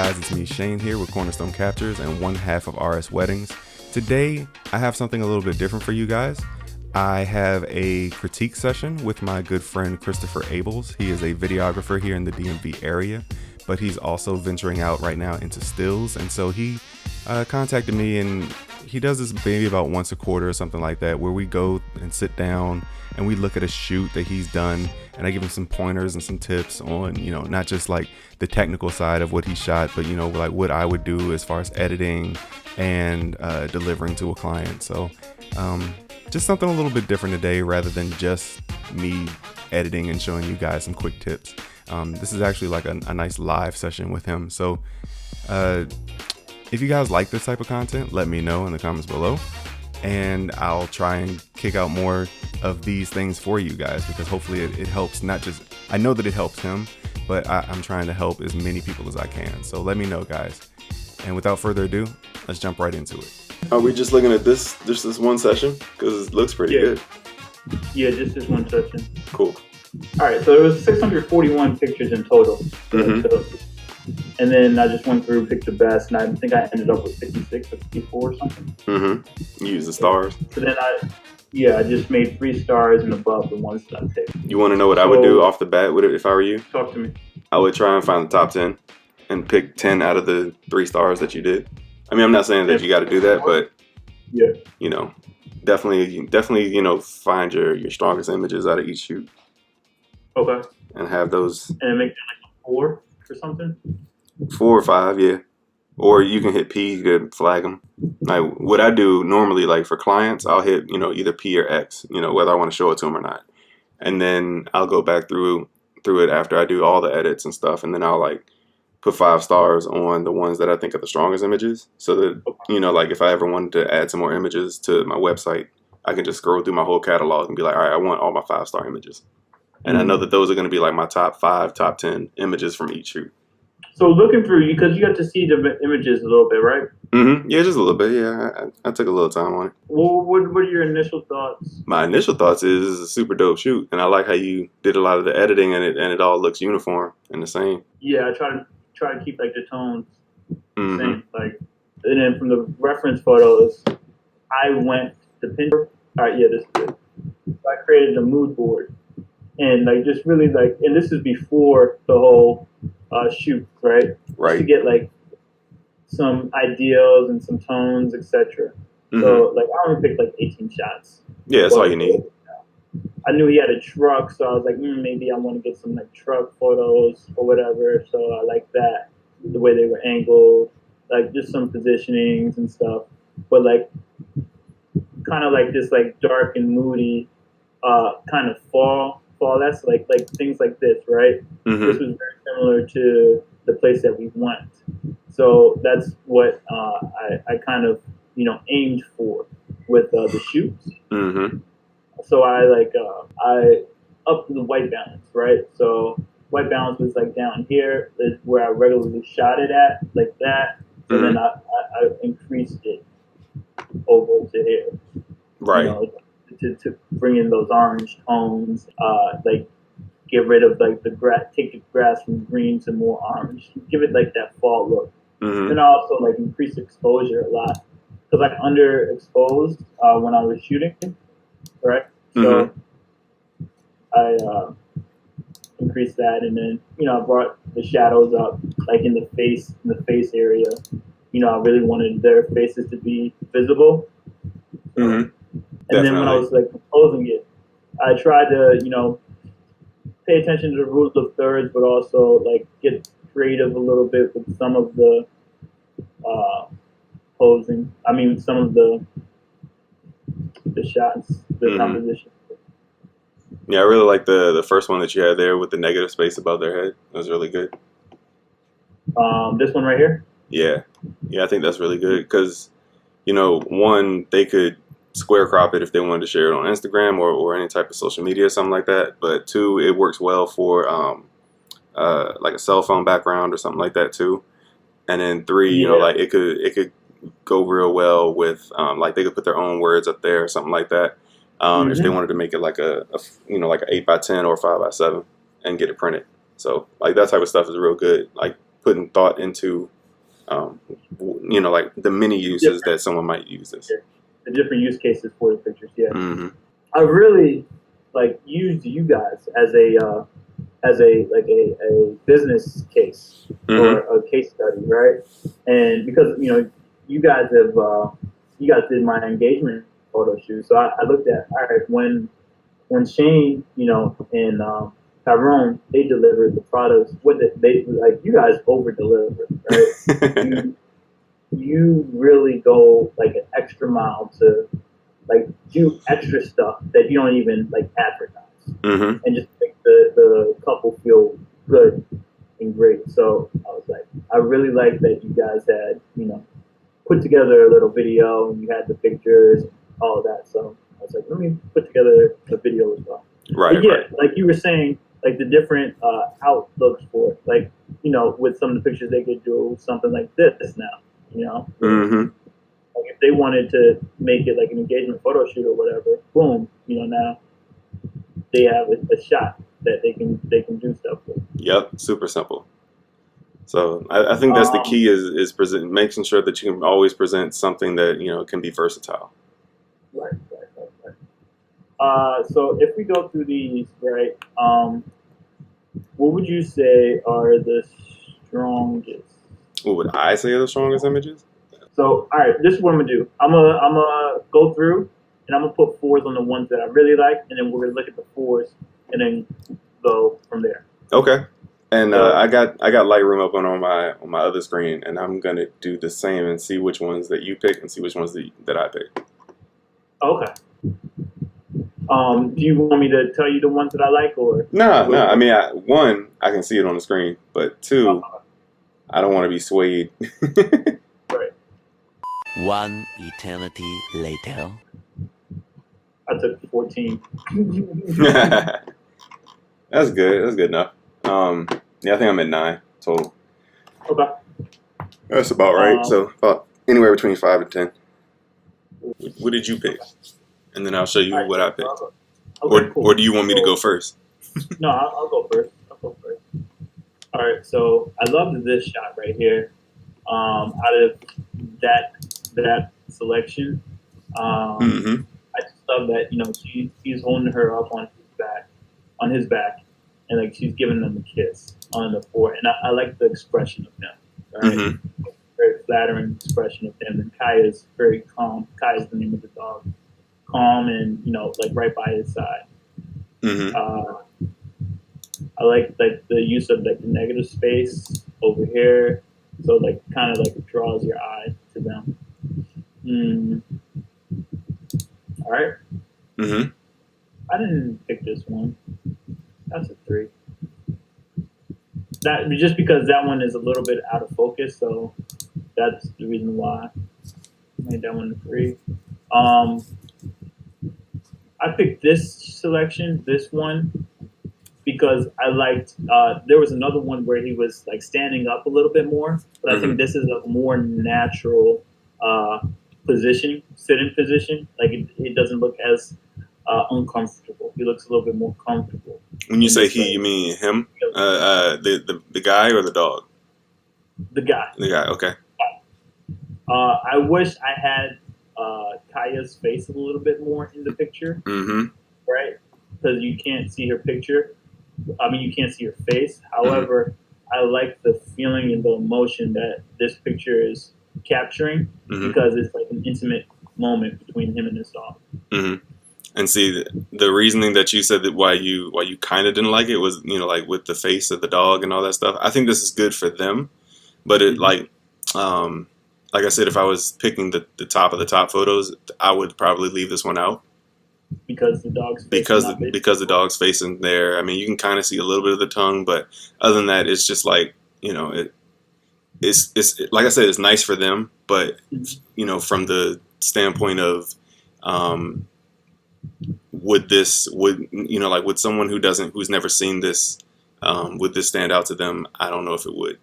guys? It's me, Shane, here with Cornerstone Captures and one half of RS Weddings. Today, I have something a little bit different for you guys. I have a critique session with my good friend Christopher Abels. He is a videographer here in the DMV area, but he's also venturing out right now into stills. And so he contacted me, and he does this maybe about once a quarter or something like that, where we go and sit down and we look at a shoot that he's done, and I give him some pointers and some tips on, not just like the technical side of what he shot, but like what I would do as far as editing and delivering to a client. So just something a little bit different today, rather than just me editing and showing you guys some quick tips. This is actually like a nice live session with him. So if you guys like this type of content, let me know in the comments below, and I'll try and kick out more of these things for you guys, because hopefully it helps. Not just, I know that it helps him, but I'm trying to help as many people as I can. So let me know, guys. And without further ado, let's jump right into it. Are we just looking at this one session? Because it looks pretty good. Yeah, just this one session. Cool. All right, so there was 641 pictures in total. And then I just went through, picked the best, and I think I ended up with 56 or 54 or something. You use the stars. So then I just made 3 stars and above the ones that I picked. You want to know what I would do off the bat with it if I were you? Talk to me. I would try and find the top 10 and pick 10 out of the 3 stars that you did. I mean, I'm not saying that you got to do that, but definitely, find your strongest images out of each shoot. Okay. And have those. And make it like a 4 or something? 4 or 5, yeah. Or you can hit P to flag them. Like what I do normally, like for clients, I'll hit, either P or X, whether I want to show it to them or not. And then I'll go back through it after I do all the edits and stuff. And then I'll like put 5 stars on the ones that I think are the strongest images. So that, like if I ever wanted to add some more images to my website, I can just scroll through my whole catalog and be like, all right, I want all my 5-star images. And I know that those are going to be like my top 5, top 10 images from each shoot. So looking through, because you got to see the images a little bit, right? Yeah, just a little bit. Yeah, I took a little time on it. Well, what are your initial thoughts? My initial thoughts is it's a super dope shoot, and I like how you did a lot of the editing and it all looks uniform and the same. Yeah, I try to keep like the tones the same. Like, and then from the reference photos, I went to Pinterest. All right, yeah, this is it. So I created a mood board, and like just really like, and this is before the whole shoot, right? Right. To get like some ideas and some tones, etc. So like I only picked like 18 shots. Yeah, that's all you need. I knew he had a truck, so I was like, maybe I want to get some like truck photos or whatever. So I like that, the way they were angled, like just some positionings and stuff. But like kind of like this like dark and moody kind of fall. That's like things like this, right? This was very similar to the place that we went. So that's what I kind of aimed for with the shoots. So I upped the white balance, right? So white balance was like down here is where I regularly shot it at, like that. So then I increased it over to here, right? To bring in those orange tones, like get rid of like the grass, take the grass from green to more orange, give it like that fall look. And I also like increase exposure a lot because I underexposed when I was shooting, right? So I increased that, and then I brought the shadows up, like in the face area. I really wanted their faces to be visible. And then when I was like composing it, I tried to pay attention to the rules of thirds, but also like get creative a little bit with some of the posing. I mean, some of the shots, the composition. Yeah, I really like the first one that you had there with the negative space above their head. It was really good. This one right here? Yeah, I think that's really good because, one, they could square crop it if they wanted to share it on Instagram or any type of social media or something like that. But 2, it works well for like a cell phone background or something like that too. And then 3, like it could go real well with like they could put their own words up there or something like that. If they wanted to make it like a like an 8x10 or 5x7 and get it printed. So like that type of stuff is real good. Like putting thought into like the many uses that someone might use this. The different use cases for the pictures. Yeah, Mm-hmm. I really like used you guys as a business case or a case study, right? And because you guys did my engagement photo shoot, so I looked at, all right, when Shane, and Tyrone, they delivered the products. What they like, you guys over delivered, right? you really go like an extra mile to like do extra stuff that you don't even like advertise, and just make the couple feel good and great. So I was like, I really like that you guys had put together a little video and you had the pictures and all of that. So I was like, let me put together a video as well. Right. But yeah, right. like you were saying, like the different outlooks for it. Like, with some of the pictures they could do something like this now, Mm-hmm. Like if they wanted to make it like an engagement photo shoot or whatever, boom, now they have a shot that they can do stuff with. Yep, super simple. So I think that's the key is making sure that you can always present something that can be versatile. Right. So if we go through these, right, what would you say are the strongest? What would I say are the strongest images? So, all right, this is what I'm gonna do. I'm gonna go through and I'm gonna put 4s on the ones that I really like, and then we're gonna look at the 4s and then go from there. Okay. And I got Lightroom up on my other screen, and I'm gonna do the same and see which ones that you pick and see which ones that I pick. Okay. Do you want me to tell you the ones that I like, or no? I mean, one, I can see it on the screen, but two, I don't want to be swayed. Right. One eternity later. I took 14. That's good. That's good enough. Yeah, I think I'm at 9 total. Okay. That's about right. So about anywhere between 5 and 10. What did you pick? And then I'll show you what I picked. Okay, or do you want me to go first? No, I'll go first. All right. So I loved this shot right here. Out of that selection, I just love that he's holding her up on his back, and like she's giving him a kiss on the forehead. And I like the expression of him. Right? Very flattering expression of him. And Kaya's very calm. Kaya's the name of the dog. Calm and like right by his side. I like the use of like the negative space over here, so like kind of like it draws your eye to them. All right. I didn't pick this one. That's a 3. That just because that one is a little bit out of focus, so that's the reason why I made that one a 3. I picked this selection, this one, because I liked. There was another one where he was like standing up a little bit more, but I think this is a more natural sitting position. Like it doesn't look as uncomfortable. He looks a little bit more comfortable. When you say he, you mean him? The guy or the dog? The guy. The guy. Okay. I wish I had Kaya's face a little bit more in the picture, right? Because you can't see her picture. I mean, you can't see her face. However, I like the feeling and the emotion that this picture is capturing because it's like an intimate moment between him and his dog. And see, the reasoning that you said that why you kind of didn't like it was like with the face of the dog and all that stuff. I think this is good for them, but it like I said, if I was picking the top of the top photos, I would probably leave this one out. Because the dog's face because the dog's face in there. I mean, you can kind of see a little bit of the tongue, but other than that, it's just like it's like I said, it's nice for them, but from the standpoint of would someone who's never seen this, would this stand out to them? I don't know if it would.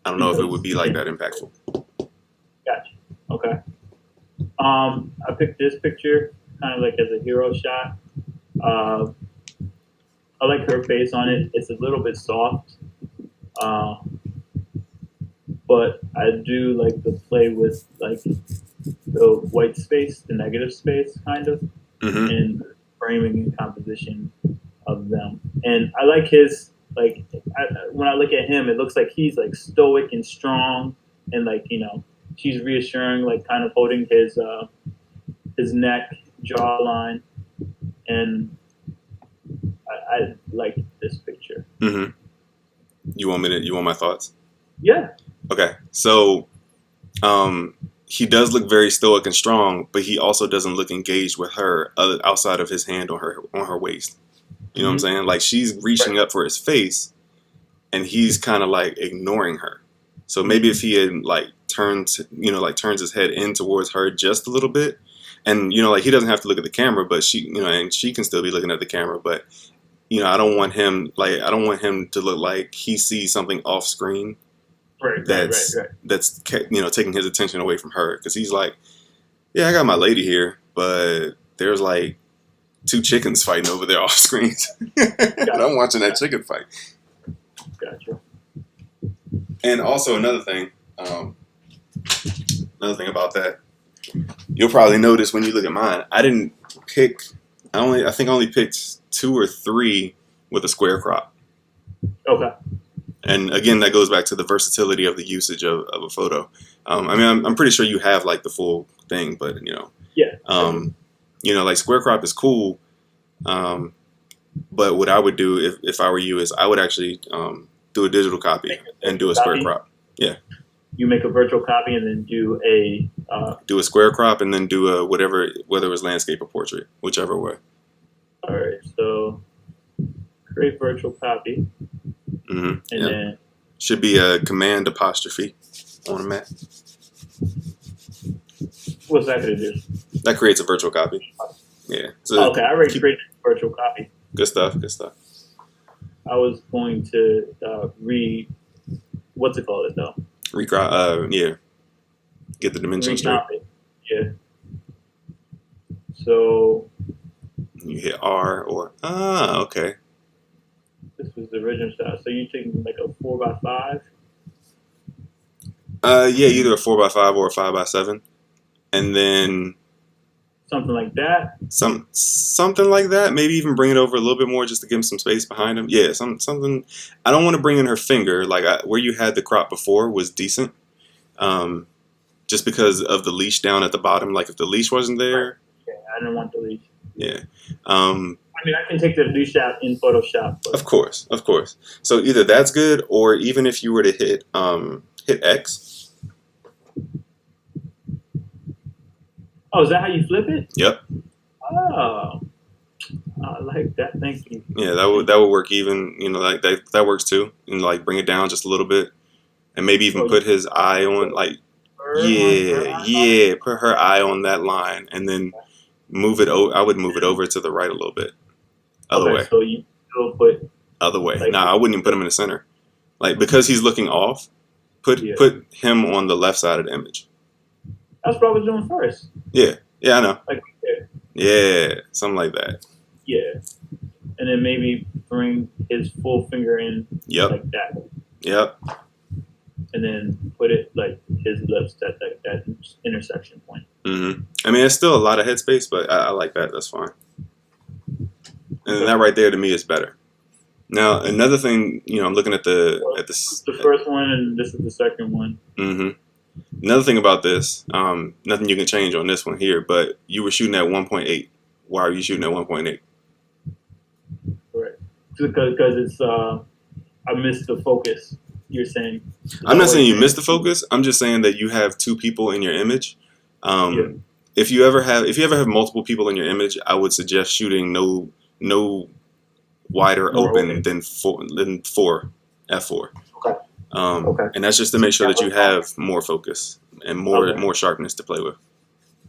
I don't know if it would be like that impactful. Gotcha. Okay. I picked this picture kind of like as a hero shot. I like her face on it. It's a little bit soft. but I do like to play with like the white space, the negative space, kind of, Mm-hmm. and framing and composition of them. And I like his like when I look at him, it looks like he's like stoic and strong, and like she's reassuring, like kind of holding his neck, jawline, and I like this picture. Mm-hmm. You want my thoughts? Yeah. Okay. So, he does look very stoic and strong, but he also doesn't look engaged with her outside of his hand on her waist. You know what I'm saying? Like she's reaching up for his face, and he's kind of like ignoring her. So maybe if he had like turns his head in towards her just a little bit, and like he doesn't have to look at the camera, but she, and she can still be looking at the camera, but I don't want him to look like he sees something off screen that's taking his attention away from her, because he's like, yeah, I got my lady here, but there's like two chickens fighting over there off screen. And I'm watching that chicken fight. Gotcha. And also another thing about that, you'll probably notice when you look at mine, I think I only picked 2 or 3 with a square crop. Okay. And again, that goes back to the versatility of the usage of a photo. I mean, I'm pretty sure you have like the full thing, but Yeah. Like square crop is cool. But what I would do if I were you is I would actually do a digital copy and do a square crop. Yeah. You make a virtual copy and then do a square crop and then do whether it was landscape or portrait, whichever way. All right. So create virtual copy. Mm-hmm. And then should be a command apostrophe on a Mac. What's that going to do? That creates a virtual copy. Yeah. So okay, I already created a virtual copy. Good stuff. I was going to what's it called though? Yeah. Get the dimensions straight. Yeah. So you hit R or okay. This was the original style. So you taking like a 4x5? Yeah, either a 4x5 or a 5x7, and then something like that. Something like that. Maybe even bring it over a little bit more just to give him some space behind him. Yeah, something. I don't want to bring in her finger. Like where you had the crop before was decent, just because of the leash down at the bottom. Like if the leash wasn't there. Yeah, I didn't want the leash. Yeah. I mean, I can take the leash out in Photoshop. But. Of course. So either that's good, or even if you were to hit X. Oh, is that how you flip it? Yep. Oh, I like that. Thank you. Yeah, that would work. Even like that works too. And like bring it down just a little bit, and maybe even put his eye on like put her eye on that line, and then move it. I would move it over to the right a little bit. Other way. So you still put other way. Like, I wouldn't even put him in the center. Like because he's looking off, put him on the left side of the image. That's what I was doing first. Yeah, I know. Like there. Yeah, something like that. Yeah, and then maybe bring his full finger in. Yep. Like that. Yep. And then put it like his lips at that intersection point. Mm-hmm. I mean, it's still a lot of headspace, but I like that. That's fine. And that right there to me is better. Now another thing, I'm looking at the first one, and this is the second one. Mm-hmm. Another thing about this, nothing you can change on this one here, but you were shooting at 1.8. Why are you shooting at 1.8? Right. Because it's I missed the focus. You're saying? I'm not saying you missed the focus. I'm just saying that you have 2 people in your image. If you ever have multiple people in your image, I would suggest shooting no wider open than 4 f4. Okay. And that's just to make sure that you have more focus and more sharpness to play with.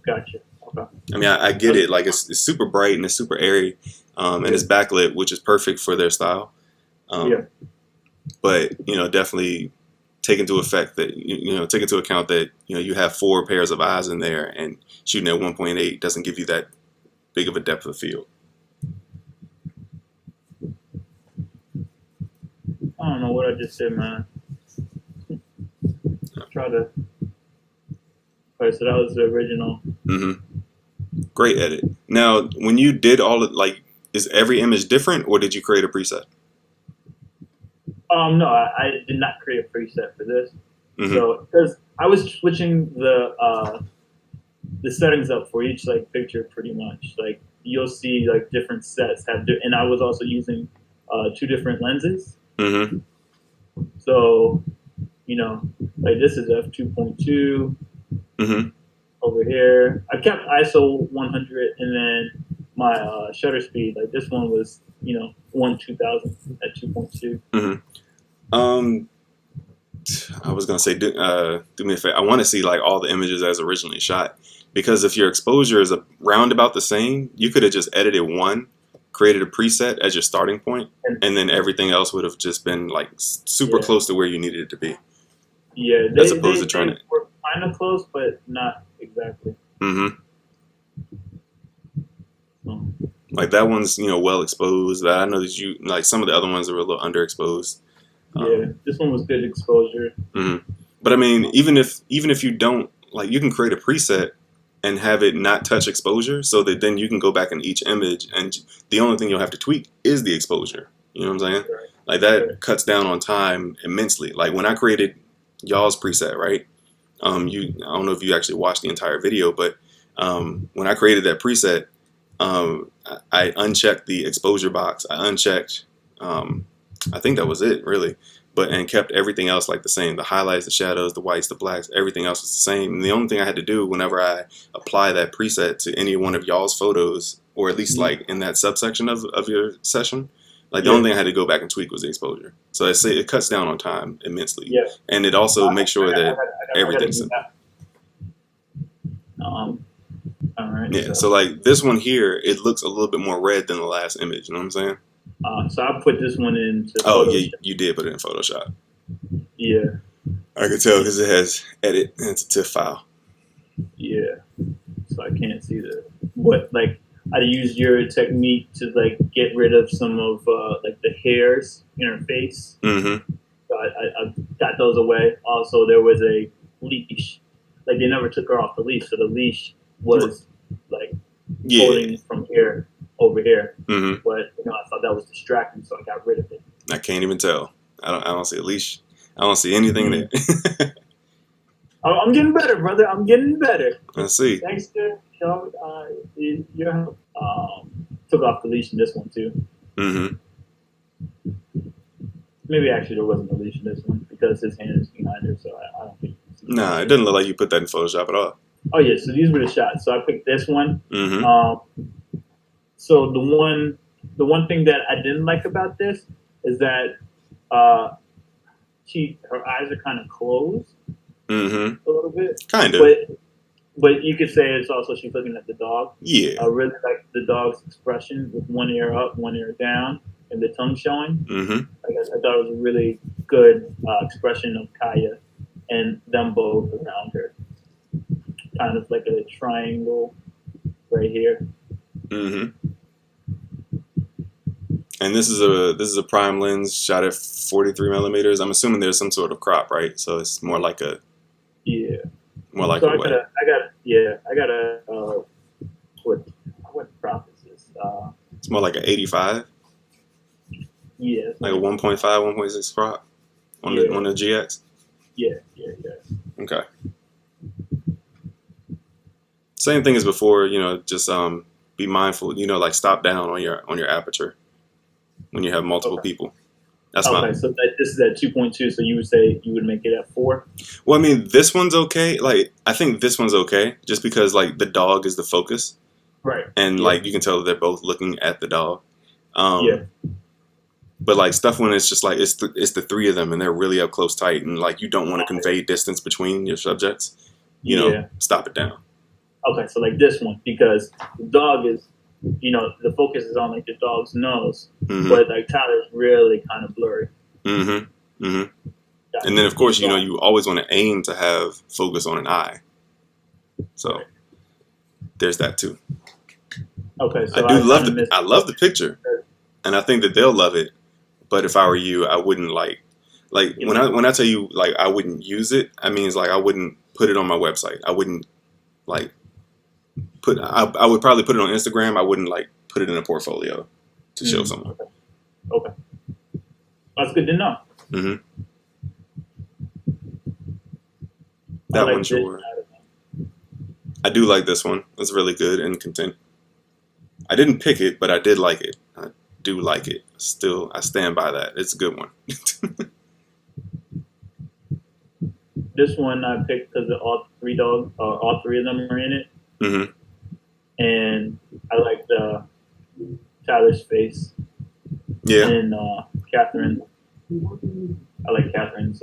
Gotcha. Okay. I mean, I get it. Like it's super bright and it's super airy, and it's backlit, which is perfect for their style. But definitely take into account that you have 4 pairs of eyes in there, and shooting at 1.8 doesn't give you that big of a depth of field. I don't know what I just said, man. try to. Alright, so that was the original. Great edit. Now, when you did all of, like, is every image different, or did you create a preset? No, I did not create a preset for this. So, because I was switching the settings up for each like picture pretty much. Like you'll see like different sets have, and I was also using 2 different lenses. So, you know, like this is f2.2. Over here, I kept ISO 100, and then my shutter speed. Like this one was, 1/2000 at 2.2. I was gonna say, do me a favor. I want to see like all the images as originally shot, because if your exposure is round about the same, you could have just edited one, created a preset as your starting point, and then everything else would have just been like super close to where you needed it to be. Yeah, as opposed to trying to. We're kind of close, but not exactly. Like that one's well exposed. I know that you like some of the other ones are a little underexposed. Yeah, this one was good exposure. But I mean, even if you don't like, you can create a preset and have it not touch exposure, so that then you can go back in each image, and the only thing you'll have to tweak is the exposure. You know what I'm saying? Right. Like that cuts down on time immensely. Like when I created y'all's preset, right? I don't know if you actually watched the entire video, but when I created that preset, I unchecked the exposure box. I unchecked, I think that was it really, and kept everything else like the same. The highlights, the shadows, the whites, the blacks, everything else was the same. And the only thing I had to do whenever I apply that preset to any one of y'all's photos, or at least like in that subsection of your session, like the only thing I had to go back and tweak was the exposure. So it cuts down on time immensely. Yeah. And it also makes sure that everything's. All right. Yeah. So like this one here, it looks a little bit more red than the last image. You know what I'm saying? So I put this one into. Yeah, you did put it in Photoshop. Yeah. I could tell because it has edit and it's a TIFF file. Yeah. So I can't see what like. I used your technique to like get rid of some of like the hairs in her face. So I got those away. Also, there was a leash. Like they never took her off the leash, so the leash was like holding from here over here. But I thought that was distracting, so I got rid of it. I can't even tell. I don't see a leash. I don't see anything there. I'm getting better, brother. I'm getting better. Let's see. Thanks to your help. Took off the leash in this one too. Maybe actually there wasn't a leash in this one because his hand is behind her, so I don't think. Nah, it doesn't look like you put that in Photoshop at all. Oh yeah, so these were the shots. So I picked this one. So the one thing that I didn't like about this is that her eyes are kind of closed a little bit. Kind of. But you could say it's also she's looking at the dog. Yeah. I really like the dog's expression with one ear up, one ear down, and the tongue showing. I thought it was a really good expression of Kaya and them both around her. Kind of like a triangle right here. And this is a prime lens shot at 43 millimeters. I'm assuming there's some sort of crop, right? So it's more like a more like so a what? I got a what crop is this? It's more like an 85. Yeah. Like a 1.5, 1.6 crop on the GX. Yeah. Okay. Same thing as before, just be mindful, like stop down on your aperture when you have multiple people. That's fine. So this is at 2.2, so you would say you would make it at 4? Well, I mean, this one's okay. Like, I think this one's okay just because, like, the dog is the focus. Right. And, like, you can tell that they're both looking at the dog. But, like, stuff when it's just, like, it's the three of them and they're really up close tight and, like, you don't want to convey distance between your subjects, stop it down. Okay, so, like, this one, because the dog is, the focus is on, like, the dog's nose, but, like, Tyler's really kind of blurry. And then, of course, you always want to aim to have focus on an eye. So, there's that, too. Okay, so I love the picture, and I think that they'll love it. But if I were you, I wouldn't, like, Like when I tell you like I wouldn't use it, I mean it's like I wouldn't put it on my website. I wouldn't like I would probably put it on Instagram. I wouldn't like put it in a portfolio to show someone. Okay. That's good to know. Mm-hmm. That like one, sure. I do like this one. It's really good and content. I didn't pick it, but I did like it. I do like it. Still, I stand by that. It's a good one. This one I picked because all three of them are in it. Mm-hmm. And I like Tyler's face. Yeah. And Catherine. I like Catherine's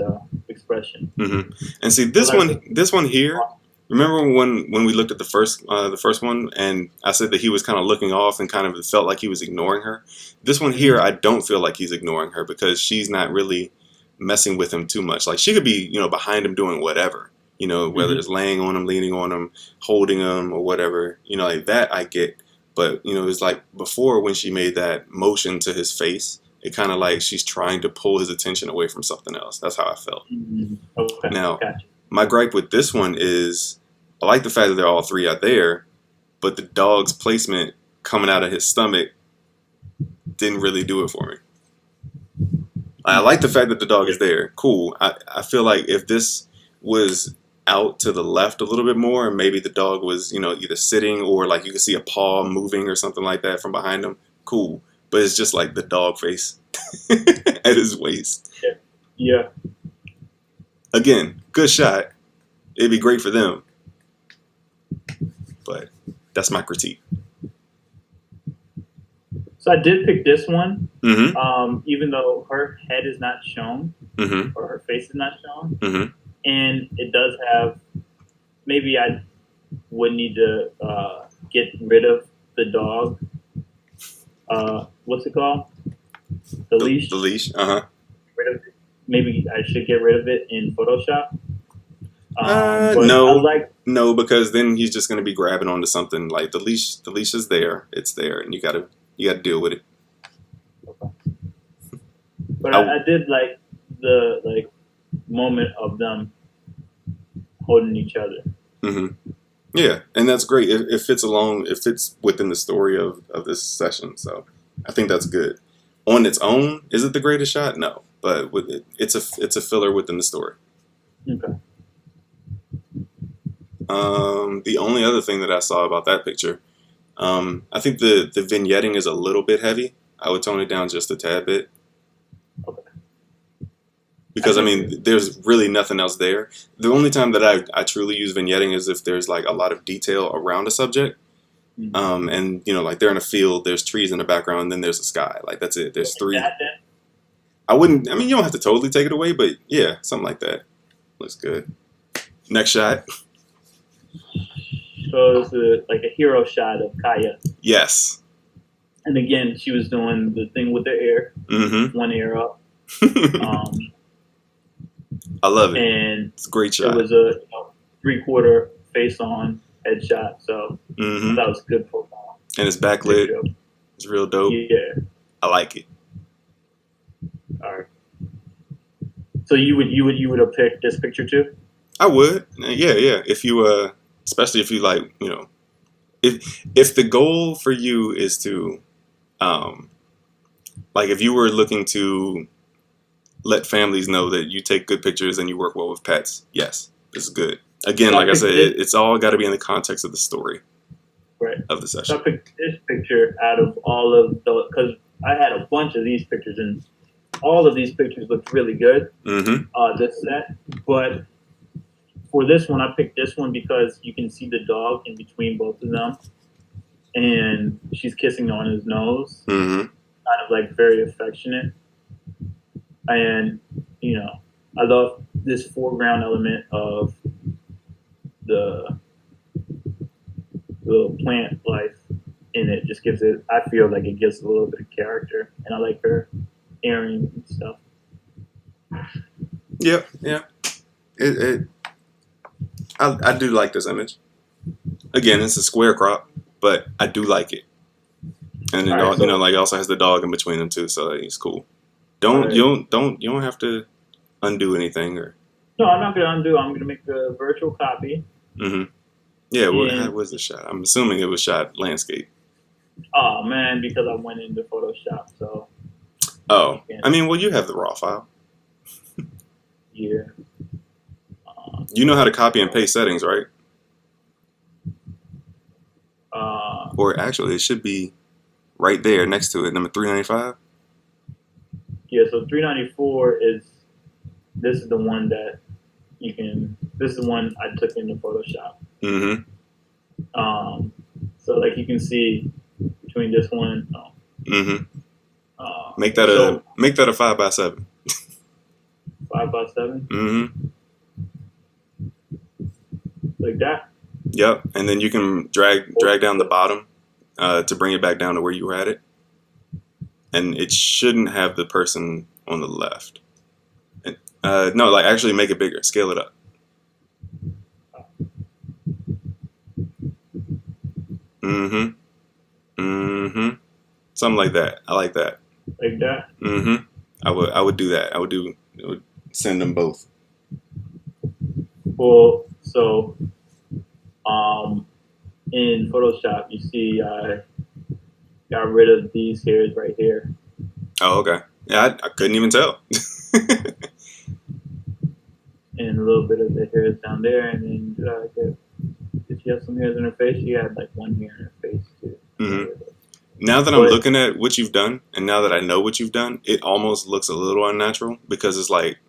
expression. Mm-hmm. And see this one here. Remember when we looked at the first one, and I said that he was kind of looking off and kind of felt like he was ignoring her. This one here, I don't feel like he's ignoring her because she's not really messing with him too much. Like she could be, behind him doing whatever, whether it's laying on him, leaning on him, holding him, or whatever, like that I get. But it's like before when she made that motion to his face, it kind of like she's trying to pull his attention away from something else. That's how I felt. Okay. Now, Gotcha. my gripe with this one is I like the fact that they're all three out there, but the dog's placement coming out of his stomach didn't really do it for me. I like the fact that the dog is there. Cool. I feel like if this was out to the left a little bit more and maybe the dog was, either sitting or like you could see a paw moving or something like that from behind him, cool. But it's just like the dog face at his waist. Yeah. Again, good shot. It'd be great for them. But that's my critique. So I did pick this one, Mm-hmm. even though her head is not shown, Mm-hmm. or her face is not shown. Mm-hmm. And it does have, maybe I would need to get rid of the dog. What's it called? The leash. The leash. Uh-huh. Maybe I should get rid of it in Photoshop. No, because then he's just going to be grabbing onto something. Like the leash is there. It's there, and you gotta deal with it. Okay. But I did like the moment of them holding each other. Mm-hmm. Yeah, and that's great. It fits along. It fits within the story of this session. So I think that's good. On its own, is it the greatest shot? No, but with it's a filler within the story. Okay. The only other thing that I saw about that picture, I think the vignetting is a little bit heavy. I would tone it down just a tad bit. Okay. Because, there's really nothing else there. The only time that I truly use vignetting is if there's, like, a lot of detail around a subject. Mm-hmm. And, like, they're in a field, there's trees in the background, and then there's a sky. Like, that's it. There's three. I wouldn't, you don't have to totally take it away, but, yeah, something like that. Looks good. Next shot. So it's a hero shot of Kaya. Yes. And again, she was doing the thing with her ear. Mm-hmm. One ear up. I love it. And it's a great shot. It was a 3/4 face-on headshot, so mm-hmm. that was good profile. And it's backlit. It's real dope. Yeah. I like it. All right. So you would have picked this picture too? I would. Yeah. If you especially if you like, if the goal for you is to like if you were looking to let families know that you take good pictures and you work well with pets, yes, this is good. Again, like I said, it's all got to be in the context of the story, right, of the session. So I picked this picture out of all of the, because I had a bunch of these pictures and all of these pictures looked really good. Mm-hmm. This set, but for this one, I picked this one because you can see the dog in between both of them, and she's kissing on his nose, mm-hmm. kind of like very affectionate. And I love this foreground element of the little plant life in it. Just gives it, I feel like it gives a little bit of character, and I like her earrings and stuff. Yeah. I do like this image. Again, it's a square crop, but I do like it. And it also has the dog in between them too, so it's cool. You don't have to undo anything or? No, I'm not gonna undo. I'm gonna make a virtual copy. Mm-hmm. Yeah. How And was the shot? I'm assuming it was shot landscape. oh man, because I went into Photoshop, so Oh, I can't. I mean, well, you have the raw file. Yeah. You know how to copy and paste settings, right? Or actually, it should be right there next to it, number 395. Yeah. So 394 is this is the one that you can. This is the one I took into Photoshop. Mm-hmm. So like you can see between this one. Mm-hmm. Make So that a 5x7. 5x7, Mm-hmm. like that. Yep. And then you can drag down the bottom to bring it back down to where you were at it. And it shouldn't have the person on the left. And, no, like actually make it bigger. Scale it up. Mm-hmm. Mm-hmm. Something like that. I like that. Like that. Mm-hmm. I would do that. I would send them both. Well, so in Photoshop, you see I got rid of these hairs right here. Oh, okay. Yeah, I couldn't even tell. And a little bit of the hairs down there, and then did she have some hairs in her face? She had like one hair in her face too. Mm-hmm. Now that I'm looking at what you've done, and now that I know what you've done, it almost looks a little unnatural because it's like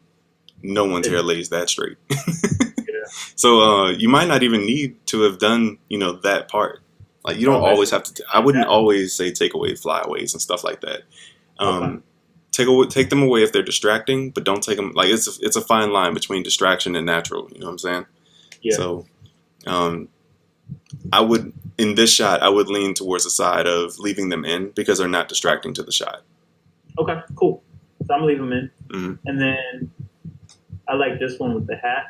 no one's hair lays that straight. Yeah. So you might not even need to have done, that part. Like you don't always have to. I wouldn't always say take away flyaways and stuff like that. Okay. Take them away if they're distracting, but don't take them. Like it's a fine line between distraction and natural. You know what I'm saying? Yeah. So, I would in this shot I would lean towards the side of leaving them in because they're not distracting to the shot. Okay. Cool. So I'm gonna leave them in, Mm-hmm. and then I like this one with the hat,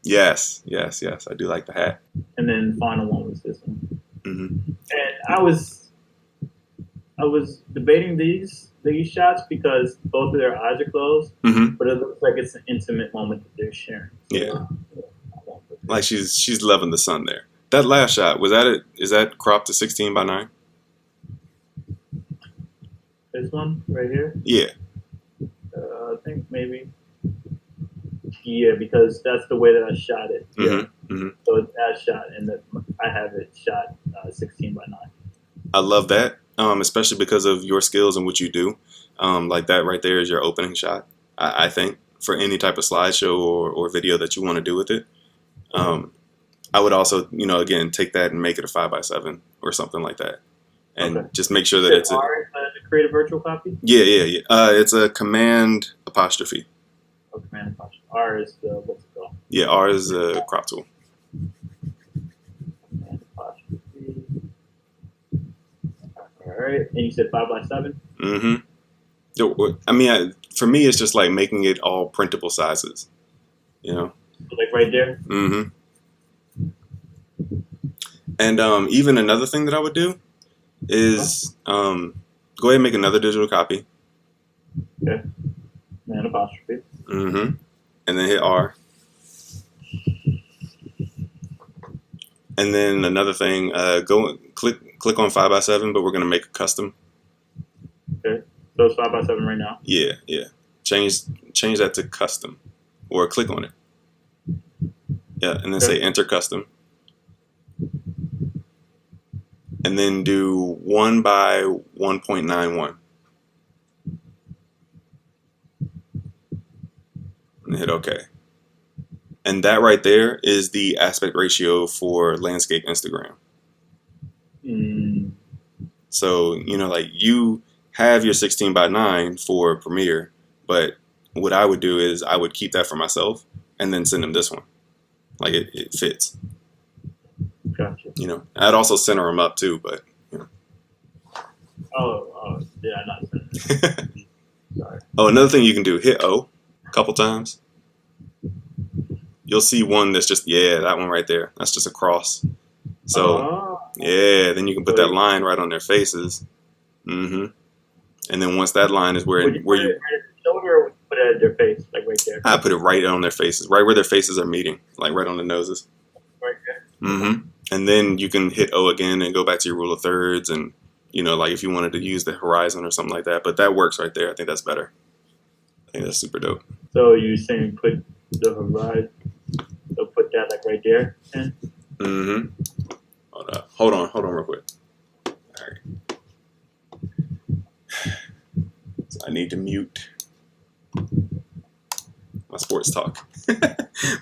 Yes. I do like the hat. and then the final one was this one. Mm-hmm. And I was debating these shots because both of their eyes are closed, Mm-hmm. but it looks like it's an intimate moment that they're sharing. So, Yeah. I won't put that. Like she's loving the sun there. That last shot was that it? Is that cropped to 16:9? This one right here. Yeah. I think maybe. Yeah, because that's the way that I shot it. Yeah. Mm-hmm. Mm-hmm. So it's that shot, and I have it shot 16:9. I love that, especially because of your skills and what you do. Like that right there is your opening shot, I think, for any type of slideshow or video that you want to do with it. I would also, again, take that and make it a 5x7 or something like that. And just make sure that it's to create a virtual copy? Yeah. It's a command apostrophe. Oh, command apostrophe. R is the, what's it called? Yeah, R is the crop tool. Command apostrophe. All right. And you said 5x7? Mm-hmm. I mean, for me, it's just like making it all printable sizes, So like right there? Mm-hmm. And even another thing that I would do is go ahead and make another digital copy. Okay. Command apostrophe. Mm-hmm. And then hit R. And then another thing, click on 5x7, but we're gonna make a custom. Okay. So it's 5x7 right now. Yeah. Change that to custom, or click on it. Yeah, and then say enter custom. And then do 1 by 1.91. And hit OK. And that right there is the aspect ratio for landscape Instagram. So, like you have your 16:9 for Premiere, but what I would do is I would keep that for myself and then send them this one. Like it fits. Gotcha. I'd also center them up too, but Oh, yeah, not sorry. Oh, another thing you can do, hit O a couple times. You'll see one that's just, that one right there. That's just a cross. So, then you can put that line right on their faces. Mm-hmm. And then once that line is where you... Right at the shoulder, or put it at their face, like right there. I put it right on their faces, right where their faces are meeting, like right on the noses. Right there. Mm-hmm. And then you can hit O again and go back to your rule of thirds, and like if you wanted to use the horizon or something like that. But that works right there. I think that's better. I think that's super dope. So you're saying put the horizon, so put that like right there? And Mm-hmm. Hold on real quick. All right. So I need to mute my sports talk.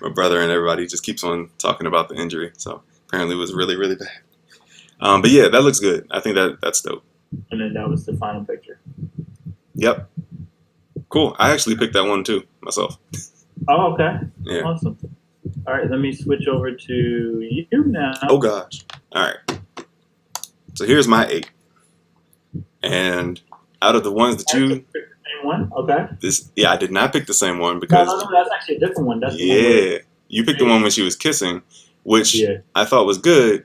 My brother and everybody just keeps on talking about the injury. So apparently it was really, really bad. But yeah, that looks good. I think that's dope. and then that was the final picture. Yep. Cool. I actually picked that one too myself. Oh, okay. Yeah. Awesome. All right, let me switch over to you now. Oh gosh. All right. So here's my 8. And out of the ones that you picked the same one. Okay. I did not pick the same one because No, that's actually a different one. That's the one where, you picked the one when she was kissing, which Yeah. I thought was good,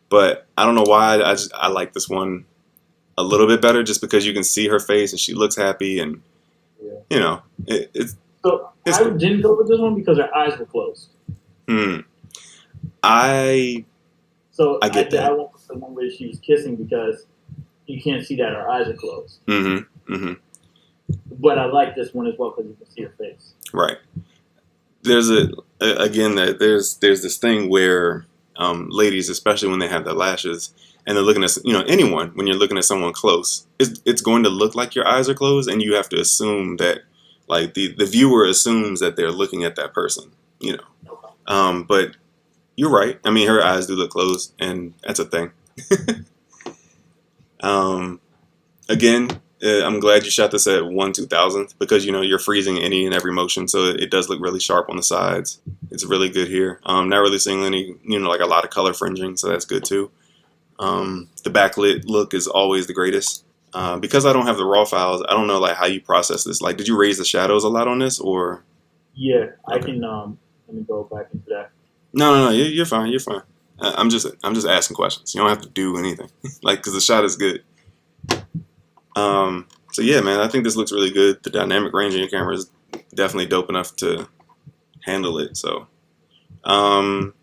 but I don't know why I like this one a little bit better just because you can see her face and she looks happy and it's So it's I cool. didn't go with this one because her eyes were closed. So I get that. I went with the one where she was kissing because you can't see that her eyes are closed. But I like this one as well because you can see her face. Right. There's there's this thing where ladies, especially when they have their lashes and they're looking at anyone, when you're looking at someone close, it's going to look like your eyes are closed, and you have to assume that like the viewer assumes that they're looking at that person, but you're right. I mean, her eyes do look closed, and that's a thing. Again, I'm glad you shot this at 1/2000th because you're freezing any and every motion, so it does look really sharp on the sides. It's really good here. Not really seeing any, like a lot of color fringing, so that's good too. The backlit look is always the greatest. Because I don't have the raw files, I don't know like how you process this. Like, did you raise the shadows a lot on this, or? Yeah, Okay. I can. Let me go back into that. No, you're fine. You're fine. I'm just asking questions. You don't have to do anything, like because the shot is good. So yeah, man, I think this looks really good. The dynamic range in your camera is definitely dope enough to handle it. So, one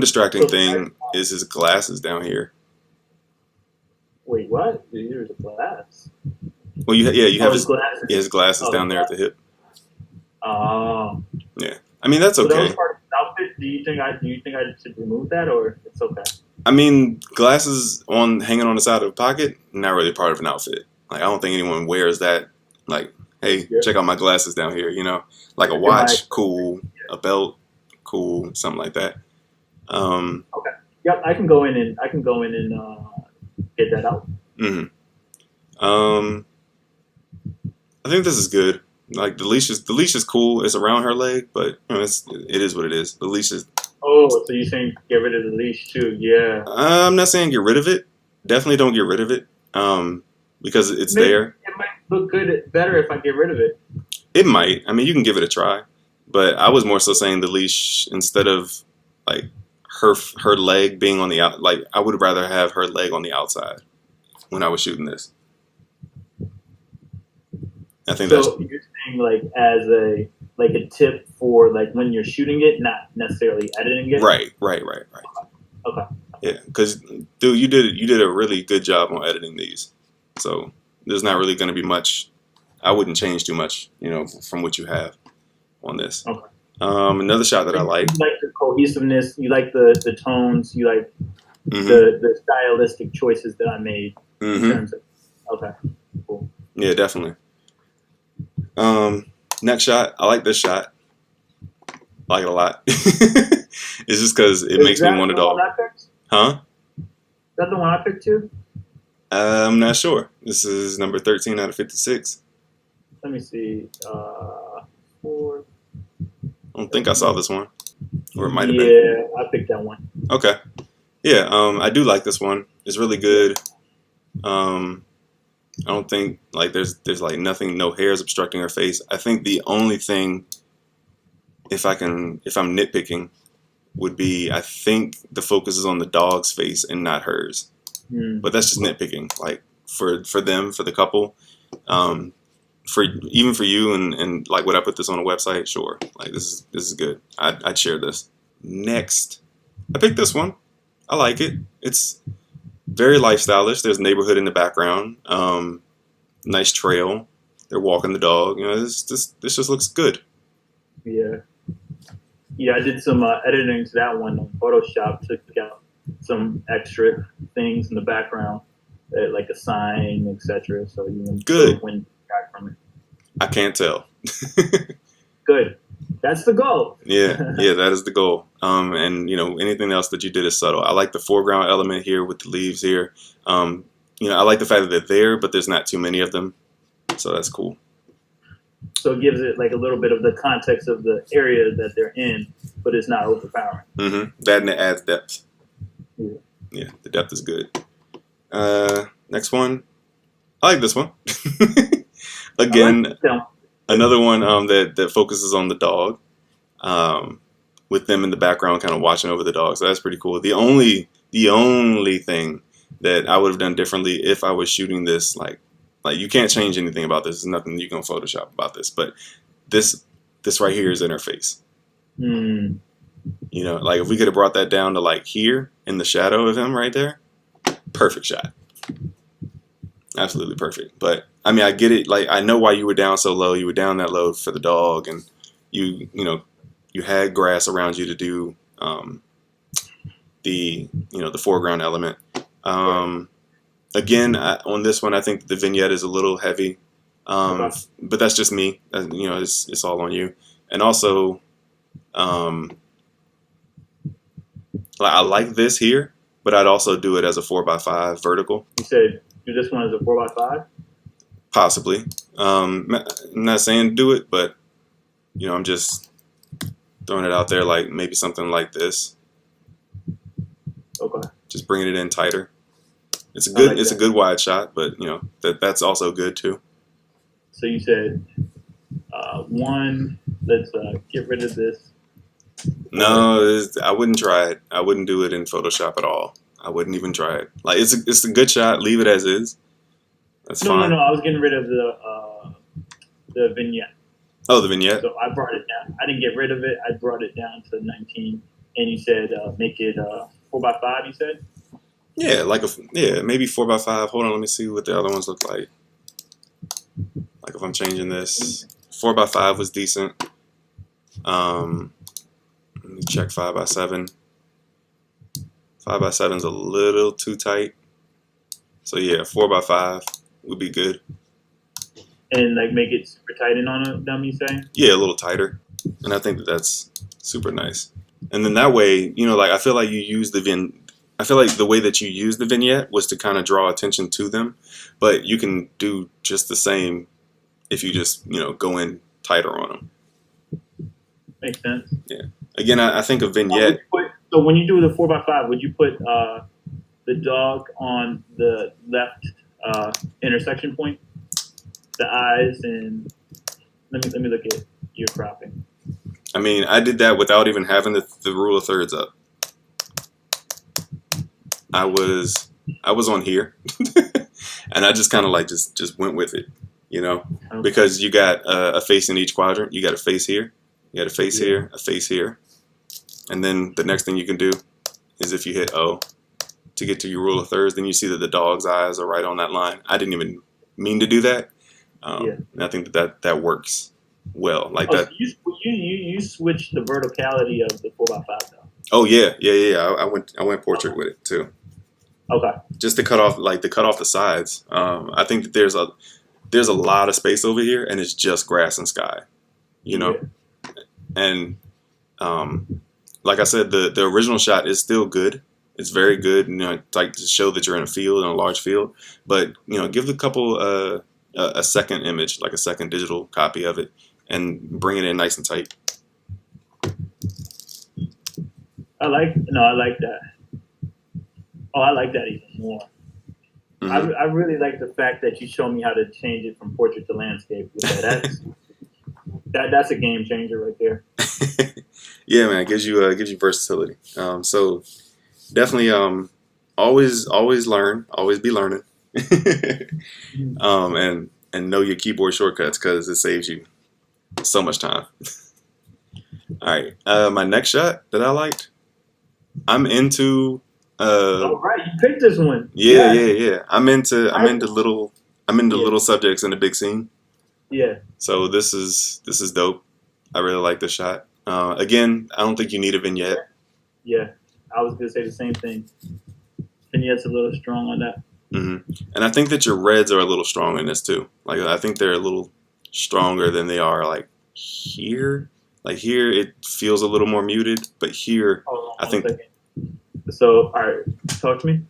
distracting thing is his glasses down here. Wait, what? Here's a glass. Well, you have his glasses. his glasses down there at the hip. Oh. Yeah, I mean that's So that okay. was part of his outfit. Do you think I should remove that, or it's okay? I mean, glasses hanging on the side of a pocket, not really part of an outfit. Like I don't think anyone wears that. Like, hey, check out my glasses down here. Like a watch, cool. A belt, cool. Something like that. Okay. Yep, I can go in and get that out. I think this is good. Like the leash is cool. It's around her leg, but it is what it is. The leash is. Oh, so you're saying get rid of the leash too? Yeah. I'm not saying get rid of it. Definitely don't get rid of it. Because it's Maybe there. It might look better if I get rid of it. It might. I mean, you can give it a try. But I was more so saying the leash instead of like her leg being on the out. Like I would rather have her leg on the outside when I was shooting this. I think so you're saying like as a tip for like when you're shooting it, not necessarily editing it. Right. Okay. Yeah, because dude, you did a really good job on editing these. So there's not really going to be much. I wouldn't change too much, from what you have on this. Okay. Another shot that I like. You like the cohesiveness. You like the tones. You like the stylistic choices that I made in terms of. Okay. Cool. Yeah, definitely. Next shot, I like this shot. I like it a lot. It's just because it makes me want to dog. Huh? Is that the one I picked too? I'm not sure. This is number 13 out of 56. Let me see. 4. I don't think I saw this one. Or it might have been. Yeah, I picked that one. Okay. Yeah, I do like this one. It's really good. I don't think like there's like nothing, no hairs obstructing her face. I think the only thing, if I'm nitpicking, would be I think the focus is on the dog's face and not hers. But that's just nitpicking. Like for the couple, for even for you and like would I put this on a website? Sure. Like this is good. I'd share this. Next, I picked this one. I like it. It's very lifestyleish. There's neighborhood in the background. Nice trail. They're walking the dog. You know, this just looks good. Yeah. Yeah, I did some editing to that one on Photoshop. Took out some extra things in the background, like a sign, etc. So you can Good. win back from it. I can't tell. Good. That's the goal. Yeah, that is the goal. And you know, anything else that you did is subtle. I like the foreground element here with the leaves here. You know, I like the fact that they're there, but there's not too many of them, so that's cool. So it gives it like a little bit of the context of the area that they're in, but it's not overpowering. That and it adds depth. Yeah, the depth is good. Next one, I like this one. Again, another one that focuses on the dog, with them in the background, kind of watching over the dog. So that's pretty cool. The only thing that I would have done differently if I was shooting this, like you can't change anything about this. There's nothing you can Photoshop about this. But this right here is in her face. You know, like if we could have brought that down to like here in the shadow of him right there, perfect shot. Absolutely perfect. But I mean, I get it. Like I know why you were down so low. You were down that low for the dog, and you know, you had grass around you to do the foreground element. Again, on this one, I think the vignette is a little heavy, but that's just me. You know, it's all on you. And also, I like this here, but I'd also do it as a 4x5 vertical. You said do this one as a 4x5? Possibly. I'm not saying do it, but you know, I'm just throwing it out there. Like maybe something like this. Okay. Just bringing it in tighter. It's a good. It's a good wide shot, but you know that's also good too. So you said one. Let's get rid of this. No, I wouldn't try it. I wouldn't do it in Photoshop at all. I wouldn't even try it. Like it's a good shot. Leave it as is. That's fine. No. I was getting rid of the vignette. Oh, the vignette. So I brought it down. I didn't get rid of it. I brought it down to 19. And you said make it 4x5. You said. Yeah, maybe 4x5. Hold on, let me see what the other ones look like. Like if I'm changing this, 4x5 was decent. Let me check 5x7. 5x7 is a little too tight. So yeah, 4x5 would be good. And like make it super tight in on them, you say? Yeah, a little tighter. And I think that's super nice. And then that way, you know, like I feel like you use I feel like the way that you use the vignette was to kind of draw attention to them, but you can do just the same if you just, you know, go in tighter on them. Makes sense. Yeah. Again, I think a vignette. So when you do the 4x5, would you put the dog on the left intersection point, the eyes, and let me look at your cropping. I mean, I did that without even having the rule of thirds up. I was on here, and I just kind of like just went with it, you know, because you got a face in each quadrant. You got a face here, you got a face here, a face here, and then the next thing you can do is if you hit O to get to your rule of thirds, then you see that the dog's eyes are right on that line. I didn't even mean to do that, and I think that works well like that. So you switched the verticality of the 4x5 though. Oh yeah. I went portrait with it too. Okay. Just to cut off the sides. I think that there's a lot of space over here, and it's just grass and sky, you know. Yeah. And like I said, the original shot is still good. It's very good, you know, like to show that you're in a field, in a large field. But you know, give the couple a second image, like a second digital copy of it, and bring it in nice and tight. I like that. Oh, I like that even more. Mm-hmm. I really like the fact that you showed me how to change it from portrait to landscape. That's a game changer right there. Yeah, man, it gives you versatility. So definitely always learn, always be learning. And and know your keyboard shortcuts because it saves you so much time. All right, my next shot that I liked, I'm into. Oh, right, you picked this one. Yeah, Yes. yeah, yeah. I'm into Yeah. little subjects in a big scene. Yeah. So this is dope. I really like this shot. Again, I don't think you need a vignette. Yeah. I was gonna say the same thing. Vignette's a little strong on that. And I think that your reds are a little strong in this too. Like I think they're a little stronger than they are like here. Like here, it feels a little more muted, but here, Hold I on think. 1 second. So, all right, talk to me.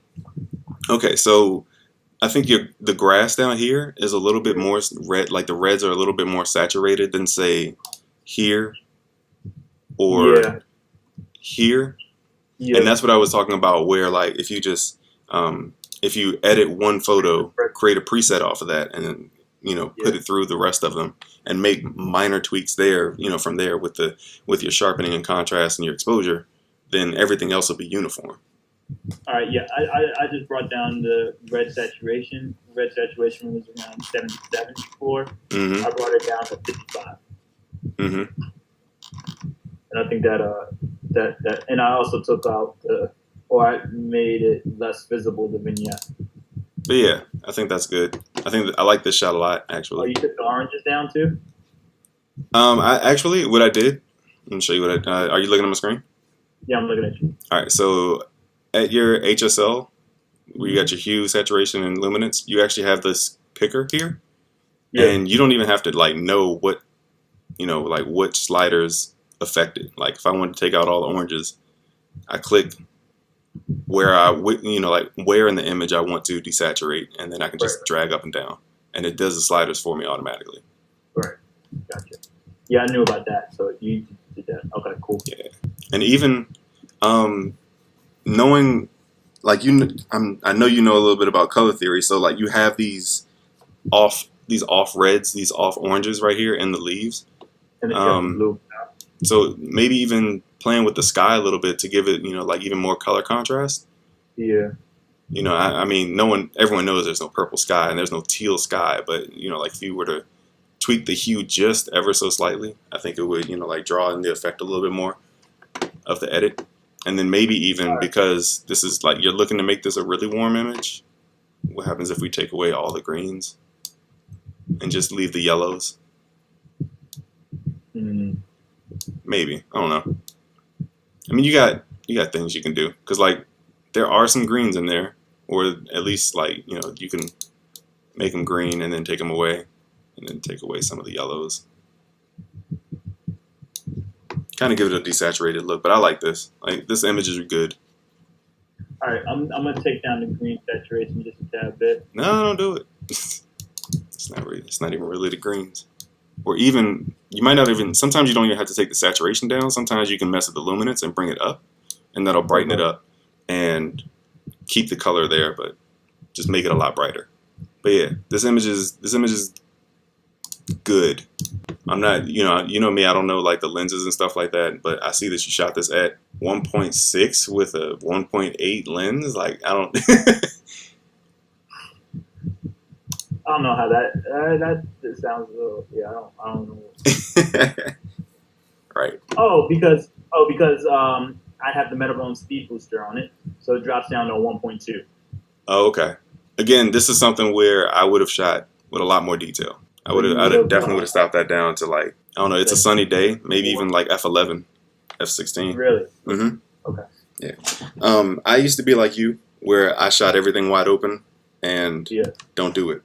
Okay, so I think the grass down here is a little bit more red. Like the reds are a little bit more saturated than say here or Yeah. here. Yeah. And that's what I was talking about. Where like if you just if you edit one photo, create a preset off of that, and then put it through the rest of them and make minor tweaks there. From there with your sharpening and contrast and your exposure, then everything else will be uniform. All right, yeah, I just brought down the red saturation. Red saturation was around 77 before. Mm-hmm. I brought it down to 55. Mm-hmm. And I think that, and I also took out I made it less visible, the vignette. But yeah, I think that's good. I like this shot a lot, Oh, actually. you took the oranges down too? What I did, let me show you what are you looking at my screen? Yeah, I'm looking at you. All right, so at your HSL, where you got your hue, saturation, and luminance, you actually have this picker here. Yeah. And you don't even have to like know what, like what sliders affected. Like if I wanted to take out all the oranges, I click where like where in the image I want to desaturate, and then I can just drag up and down, and it does the sliders for me automatically. Right. Gotcha. Yeah, I knew about that. So you did that. Okay, cool. Yeah, and even knowing, like I know you know a little bit about color theory, so like you have these off reds, these off oranges right here in the leaves. And it's blue. So maybe even playing with the sky a little bit to give it, like even more color contrast. Yeah. I mean, everyone knows there's no purple sky and there's no teal sky, but like if you were to tweak the hue just ever so slightly, I think it would, like draw in the effect a little bit more of the edit. And then maybe even because this is like you're looking to make this a really warm image, what happens if we take away all the greens and just leave the yellows? Maybe, I don't know. I mean, you got things you can do because like there are some greens in there, or at least like you can make them green and then take them away, and then take away some of the yellows. Kind of give it a desaturated look, but I like this. Like this image is good. All right, I'm gonna take down the green saturation just a tad bit. No, don't do it. It's not even really the greens. Or even you might not even. Sometimes you don't even have to take the saturation down. Sometimes you can mess with the luminance and bring it up, and that'll brighten it up and keep the color there, but just make it a lot brighter. But yeah, this image is good. I'm not, you know me, I don't know like the lenses and stuff like that, but I see that you shot this at 1.6 with a 1.8 lens. Like I don't know how that sounds a little. Yeah, I don't know. Right. Because I have the Metabone speed booster on it, so it drops down to 1.2. Oh, okay. Again, this is something where I would have shot with a lot more detail. I'd definitely would have stopped that down to like, I don't know, it's a sunny day, maybe even like F11, F16. Really? Mm-hmm. Okay. Yeah. I used to be like you, where I shot everything wide open and don't do it.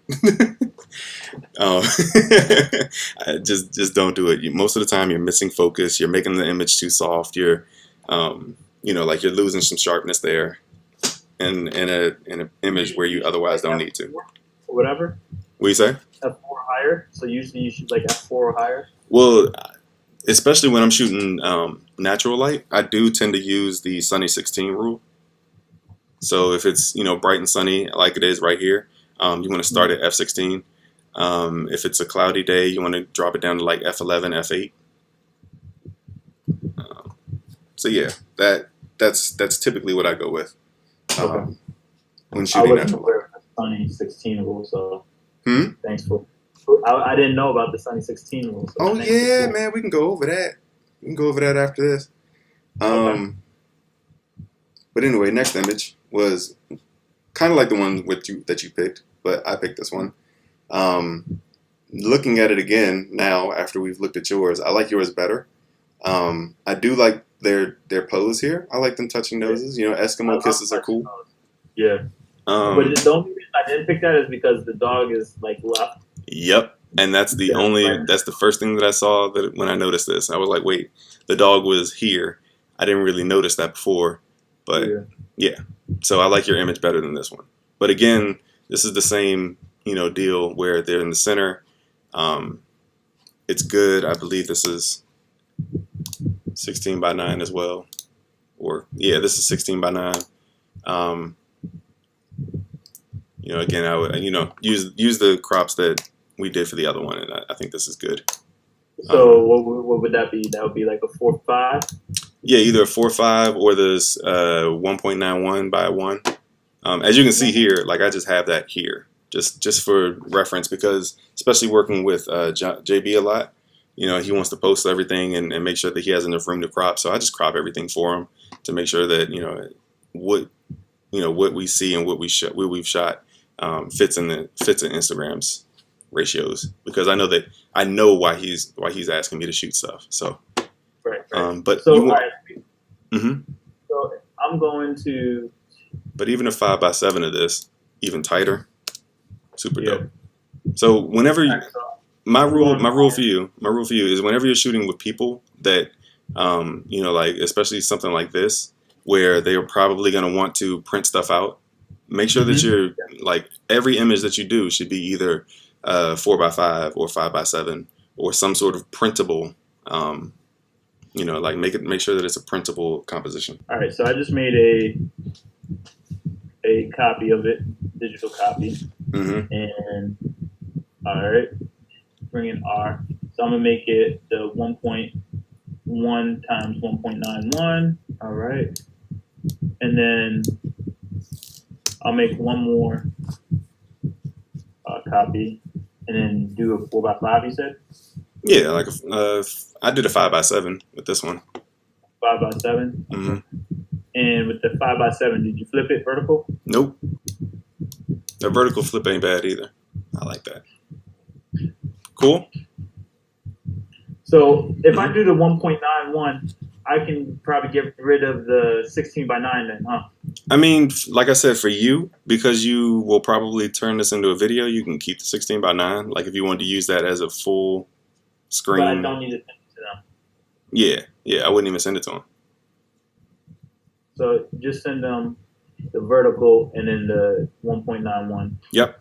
Just don't do it. Most of the time, you're missing focus. You're making the image too soft. You're, like you're losing some sharpness there, in an image where you otherwise don't need to. Whatever. What do you say? F4 or higher. So usually you shoot like F4 or higher. Well, especially when I'm shooting natural light, I do tend to use the sunny 16 rule. So if it's bright and sunny like it is right here, you want to start at F16. If it's a cloudy day, you want to drop it down to like F11, F8. So yeah, that's typically what I go with when shooting natural light. Sunny 16 rule, so thanks for I didn't know about the Sunny 16 rule. So Oh yeah, man, we can go over that. We can go over that after this. Okay. But anyway, next image was kind of like the one that you picked, but I picked this one. Looking at it again now after we've looked at yours, I like yours better. I do like their pose here. I like them touching noses. You know, Eskimo kisses are cool. Yeah. But the only reason I didn't pick that is because the dog is like left. Yep. And that's the first thing that I saw that when I noticed this. I was like, wait, the dog was here. I didn't really notice that before. But yeah. So I like your image better than this one. But again, this is the same, deal where they're in the center. It's good. I believe this is 16 by 9 as well. Or yeah, this is 16 by 9. Again, I would use the crops that we did for the other one, and I think this is good. So what would that be? That would be like a 4:5. Yeah, either a 4:5 or this 1.91 by 1. As you can see here, like I just have that here, just for reference, because especially working with JB a lot, he wants to post everything and make sure that he has enough room to crop. So I just crop everything for him to make sure that what we see and what we've shot fits in Instagram's ratios, because I know why he's asking me to shoot stuff. So right. But so so I'm going to. But even a 5x7 of this, even tighter, super dope. So whenever my rule for you is whenever you're shooting with people that like especially something like this where they are probably going to want to print stuff out, make sure that you're like every image that you do should be either 4x5 or 5x7 or some sort of printable. Like make sure that it's a printable composition. All right, so I just made a copy of it, digital copy, and all right, bring in R. So I'm gonna make it the 1.1 times 1.91. All right, and then I'll make one more copy, and then do a 4x5. You said? Yeah, like I did a 5x7 with this one. 5x7. Mm-hmm. And with the 5x7, did you flip it vertical? Nope. The vertical flip ain't bad either. I like that. Cool. So if I do the 1.91, I can probably get rid of the 16 by 9 then, huh? I mean, like I said, for you, because you will probably turn this into a video, you can keep the 16 by 9. Like if you wanted to use that as a full screen. But I don't need to send it to them. Yeah, I wouldn't even send it to them. So just send them the vertical and then the 1.91. Yep.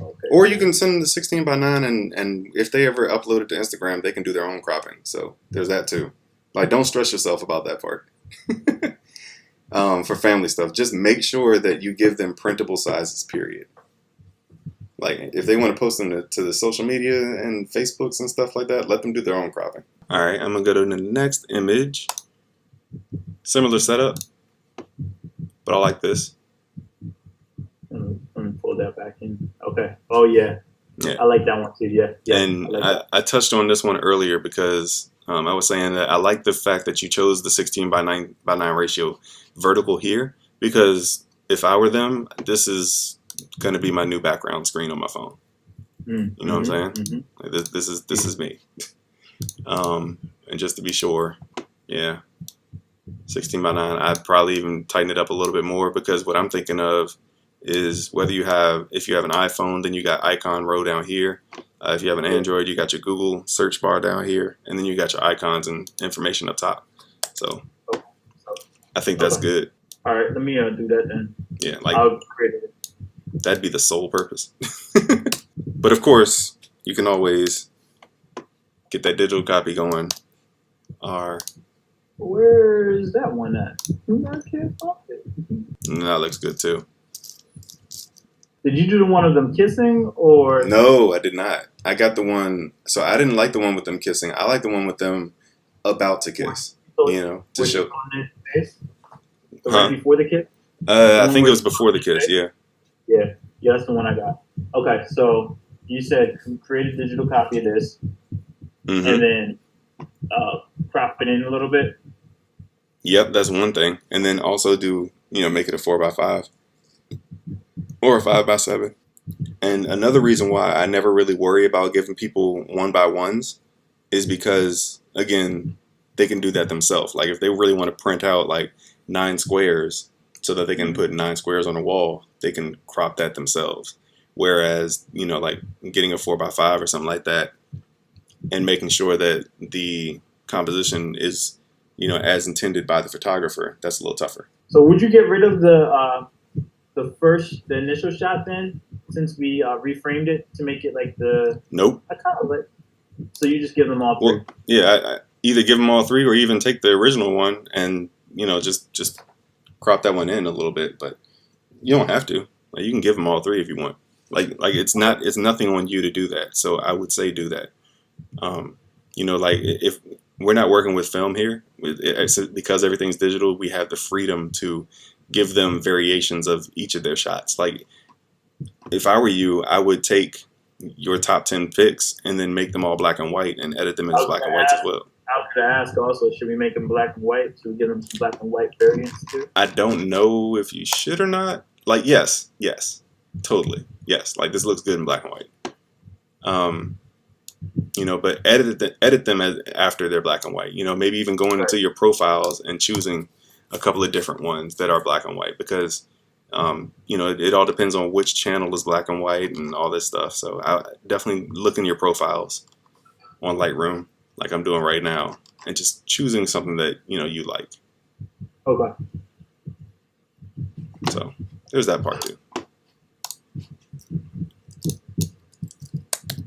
Okay. Or you can send them the 16 by 9 and if they ever upload it to Instagram, they can do their own cropping. So there's that too. Like, don't stress yourself about that part. For family stuff, just make sure that you give them printable sizes, period. Like, if they want to post them to the social media and Facebooks and stuff like that, let them do their own cropping. All right, I'm going to go to the next image. Similar setup, but I like this. Let me pull that back in. Okay. Oh, yeah. I like that one too, yeah. And I touched on this one earlier because I was saying that I like the fact that you chose the 16 by 9 ratio vertical here, because if I were them, this is going to be my new background screen on my phone. You know what I'm saying? Like this is me. And just to be sure, 16 by 9. I'd probably even tighten it up a little bit more, because what I'm thinking of is if you have an iPhone, then you got icon row down here. If you have an Android, you got your Google search bar down here, and then you got your icons and information up top. So I think that's good. All right, let me do that then. Yeah, like I'll create it. That'd be the sole purpose. But of course, you can always get that digital copy going. Where is that one at? I can't find it. That looks good too. Did you do the one of them kissing, or? No, I did not. I got the one. So I didn't like the one with them kissing. I like the one with them about to kiss. To show. Right before the kiss. I think it was before the kiss. Yeah. Yeah, that's the one I got. Okay, so you said create a digital copy of this, Mm-hmm. and then crop it in a little bit. Yep, that's one thing. And then also do, make it a 4x5 or a 5x7. And another reason why I never really worry about giving people 1x1s is because, again, they can do that themselves. Like if they really want to print out like 9 squares so that they can put 9 squares on a wall, they can crop that themselves. Whereas, like getting a 4x5 or something like that and making sure that the composition is, as intended by the photographer, that's a little tougher. So would you get rid of the initial shot then, since we reframed it to make it like the? Nope. I kind of like. So you just give them all 3. Well, yeah, I either give them all 3 or even take the original one and just crop that one in a little bit. But you don't have to. Like you can give them all 3 if you want. Like it's nothing on you to do that. So I would say do that. Like if we're not working with film here, because everything's digital, we have the freedom to give them variations of each of their shots. Like if I were you, I would take your top 10 picks and then make them all black and white and edit them as black and whites as well. I was going to ask also, should we make them black and white? Should we give them some black and white variants too? I don't know if you should or not. Like, yes, totally. Yes, like this looks good in black and white. But edit them after they're black and white. Maybe even going into your profiles and choosing a couple of different ones that are black and white because, it all depends on which channel is black and white and all this stuff. So I definitely look in your profiles on Lightroom like I'm doing right now and just choosing something that, you like. Okay. So there's that part too.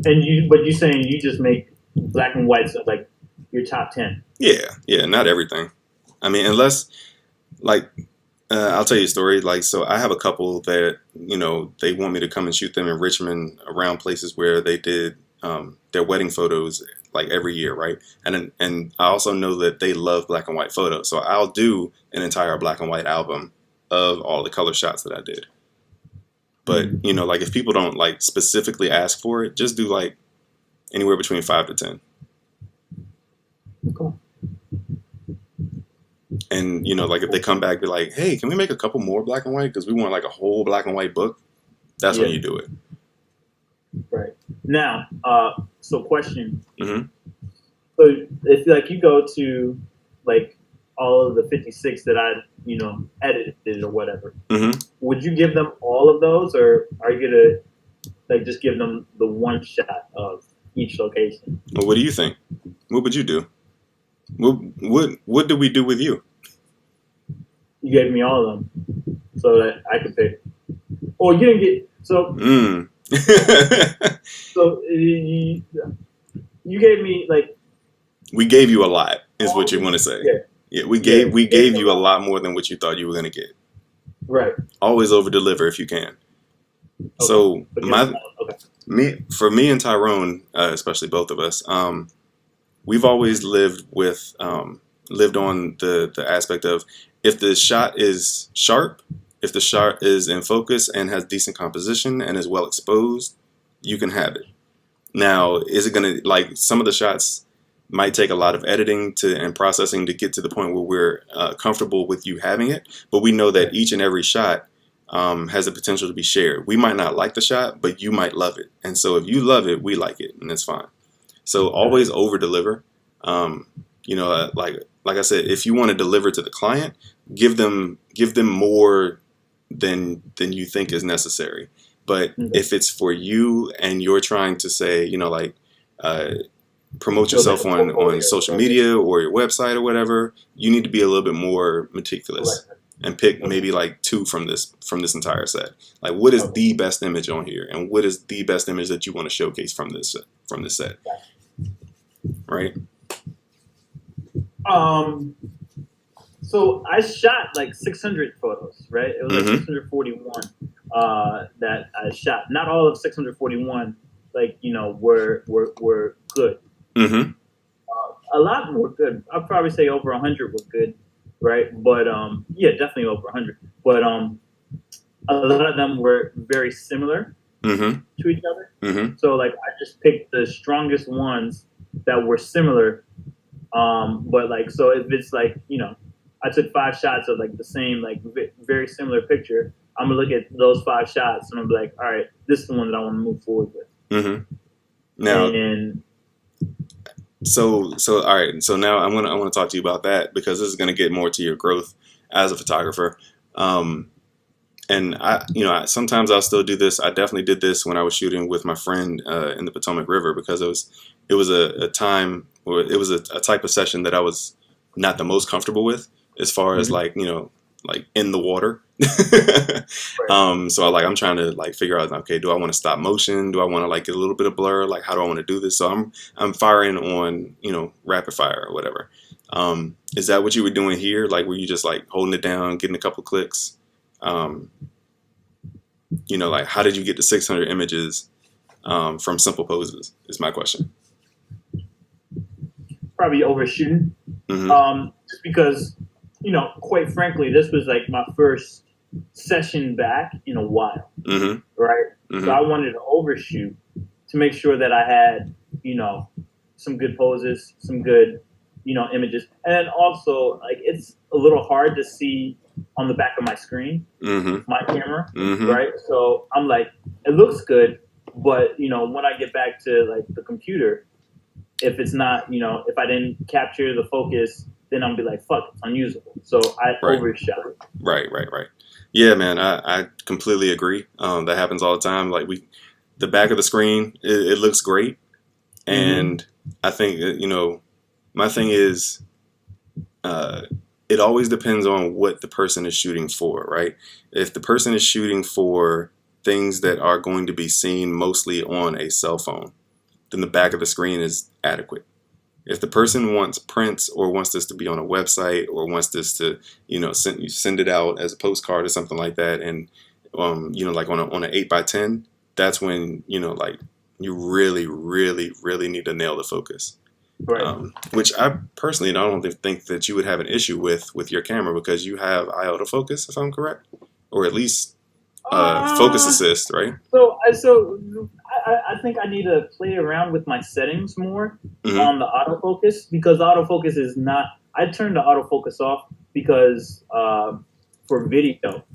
And you're saying you just make black and whites of like your top 10. Yeah, not everything. I mean, unless like I'll tell you a story. Like, so I have a couple that they want me to come and shoot them in Richmond around places where they did their wedding photos like every year, right? And I also know that they love black and white photos, so I'll do an entire black and white album of all the color shots that I did. But like if people don't like specifically ask for it, just do like anywhere between 5 to 10. Cool. And like if they come back, be like, hey, can we make a couple more black and white because we want like a whole black and white book? That's when you do it. Right. Now, so question. Mm-hmm. So if like you go to like all of the 56 that I edited or whatever, would you give them all of those, or are you gonna like just give them the one shot of each location? Well, what do you think? What would you do? What did we do with you? You gave me all of them so that I could pick. Or you didn't get so. So you gave me like. We gave you a lot, is what you want to say. Yeah, we gave you a lot more than what you thought you were going to get. Right. Always over deliver if you can. Okay. So for me and Tyrone, especially both of us, we've always lived on the aspect of if the shot is sharp, if the shot is in focus and has decent composition and is well exposed, you can have it. Now, is it going to, like, some of the shots might take a lot of editing and processing to get to the point where we're comfortable with you having it, but we know that each and every shot has the potential to be shared. We might not like the shot, but you might love it. And so if you love it, we like it, and that's fine. So always over deliver. Like I said, if you want to deliver to the client, give them more than you think is necessary. But if it's for you and you're trying to say, promote yourself on social media or your website or whatever, you need to be a little bit more meticulous and pick maybe like 2 from this entire set. Like, what is the best image on here, and what is the best image that you want to showcase from this set, right? So I shot like 600 photos, right? It was like 641 that I shot. Not all of 641, were good. Mm-hmm. A lot were good. I'd probably say over 100 were good, right? But definitely over 100. But a lot of them were very similar. to each other. Mm-hmm. So like I just picked the strongest ones that were similar. But like, so if it's like, I took 5 shots of like the same, like very similar picture, I'm gonna look at those 5 shots and I'm like, all right, this is the one that I want to move forward with. Mm-hmm. Now, and so all right. So now I want to talk to you about that, because this is going to get more to your growth as a photographer. And sometimes I'll still do this. I definitely did this when I was shooting with my friend in the Potomac River, because it was a time, or it was a type of session that I was not the most comfortable with, as far as like in the water. So I'm trying to like figure out, okay, do I want to stop motion? Do I want to like get a little bit of blur? Like, how do I want to do this? So I'm firing on rapid fire or whatever. Is that what you were doing here? Like, were you just like holding it down, getting a couple clicks? Like, how did you get to 600 images from simple poses is my question. Probably overshooting. Just because, quite frankly, this was like my first session back in a while, right? So I wanted to overshoot to make sure that I had, some good poses, some good, images. And also, like, it's a little hard to see on the back of my screen, my camera, right? So I'm like, it looks good, but, when I get back to like the computer, if it's not, if I didn't capture the focus, then I'll be like, fuck, it's unusable. So I overshot. Right. Yeah, man, I completely agree. That happens all the time. Like the back of the screen, it looks great. And I think, my thing is, it always depends on what the person is shooting for, right? If the person is shooting for things that are going to be seen mostly on a cell phone, then the back of the screen is adequate. If the person wants prints, or wants this to be on a website, or wants this to, send it out as a postcard or something like that, and like on an 8x10, that's when like you really, really, really need to nail the focus. Right. Which I personally don't think that you would have an issue with your camera, because you have eye autofocus, if I'm correct, or at least focus assist, right? So I think I need to play around with my settings more on the autofocus, because autofocus is not. I turned the autofocus off because for video,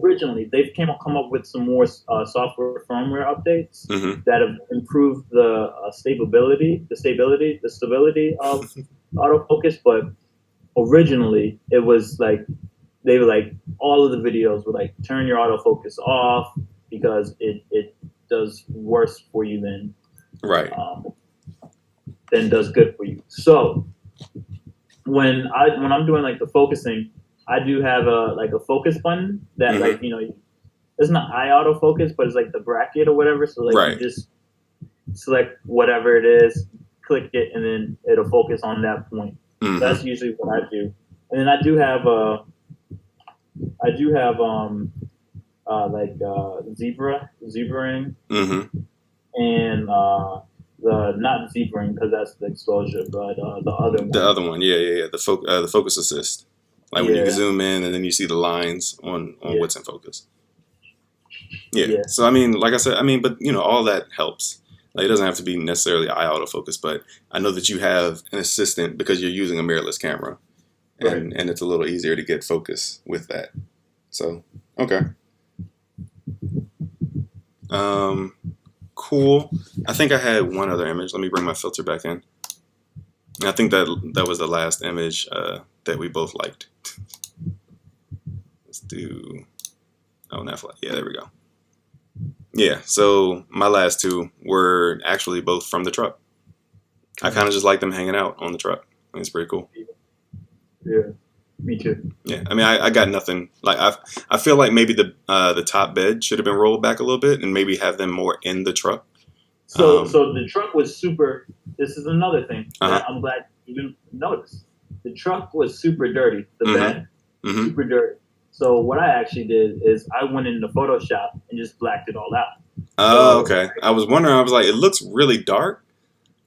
originally they've come up with some more software firmware updates that have improved the stability of autofocus. But originally it was like they were like, all of the videos were like, turn your autofocus off, because it does worse for you than does good for you. So when I'm doing like the focusing, I do have a focus button that like, it's not eye autofocus, but it's like the bracket or whatever. So like you just select whatever it is, click it, and then it'll focus on that point. So that's usually what I do. And then I do have zebraing, and the not zebraing, because that's the exposure, but the other one. The other one, yeah. The focus assist, like when you can zoom in and then you see the lines on what's in focus. Yeah. So I mean, like I said, but all that helps. Like, it doesn't have to be necessarily eye autofocus, but I know that you have an assistant because you're using a mirrorless camera, and it's a little easier to get focus with that. So, okay. Cool. I think I had one other image. Let me bring my filter back in. I think that was the last image that we both liked. Let's do, not flat. Yeah, there we go. Yeah, so my last two were actually both from the truck. I kind of just like them hanging out on the truck. I think it's pretty cool. Yeah, me too. Yeah, I got nothing. Like, I feel like maybe the top bed should have been rolled back a little bit, and maybe have them more in the truck. So the truck was super. This is another thing that I'm glad you didn't notice. The truck was super dirty. The bed, super dirty. So what I actually did is I went into Photoshop and just blacked it all out. Oh, okay. I was wondering. I was like, it looks really dark.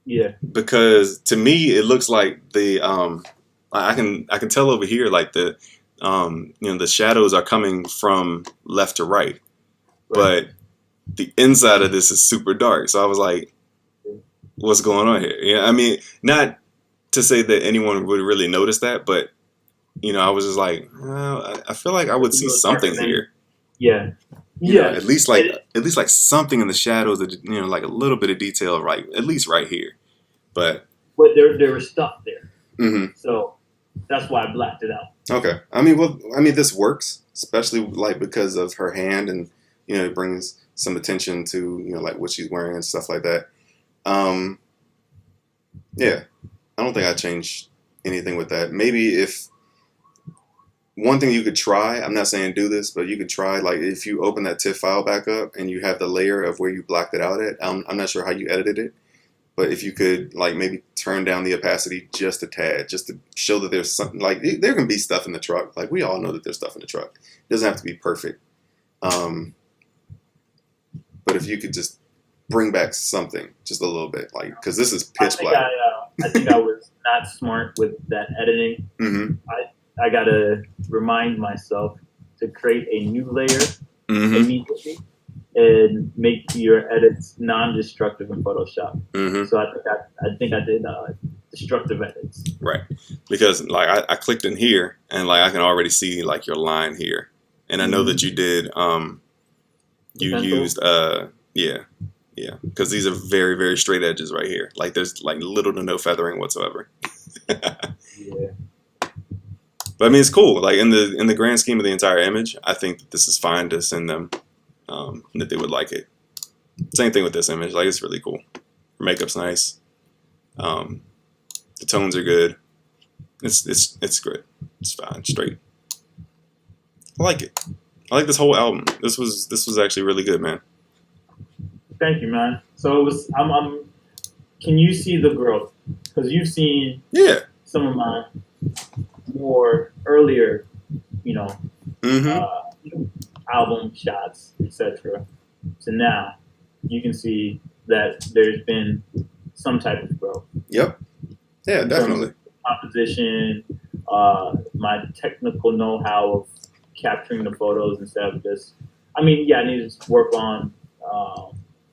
Yeah. Because to me, it looks like the I can tell over here, like the the shadows are coming from left to right. But the inside of this is super dark. So I was like, what's going on here? Yeah, I mean, not to say that anyone would really notice that, but I was just like, well, I feel like I would see something here. Yeah. At least like something in the shadows that like a little bit of detail, right? At least right here. But there was stuff there, mm-hmm. So that's why I blacked it out. Okay. This works, especially like because of her hand, and it brings some attention to like what she's wearing and stuff like that. Yeah, I don't think I changed anything with that. Maybe if one thing you could try, I'm not saying do this, but you could try, like, if you open that TIFF file back up and you have the layer of where you blacked it out at. I'm not sure how you edited it, but if you could, like, maybe turn down the opacity just a tad, just to show that there's something, like, there can be stuff in the truck. Like, we all know that there's stuff in the truck. It doesn't have to be perfect. But if you could just bring back something, just a little bit, like, because this is pitch black. I think I was not smart with that editing. Mm-hmm. I gotta remind myself to create a new layer immediately and make your edits non-destructive in Photoshop. Mm-hmm. So I think I did destructive edits. Right, because like I clicked in here and like I can already see like your line here, and I know that you did you used because these are very, very straight edges right here. Like there's like little to no feathering whatsoever. Yeah. But I mean, it's cool. Like in the grand scheme of the entire image, I think that this is fine to send them, that they would like it. Same thing with this image. Like it's really cool. Her makeup's nice. The tones are good. It's good. It's fine. Straight. I like it. I like this whole album. This was actually really good, man. Thank you, man. So it was. Can you see the growth? Because you've seen some of my more earlier, album shots, etc. So now you can see that there's been some type of growth. Yep. Yeah, definitely. Composition, my technical know-how of capturing the photos instead of just. I need to work on.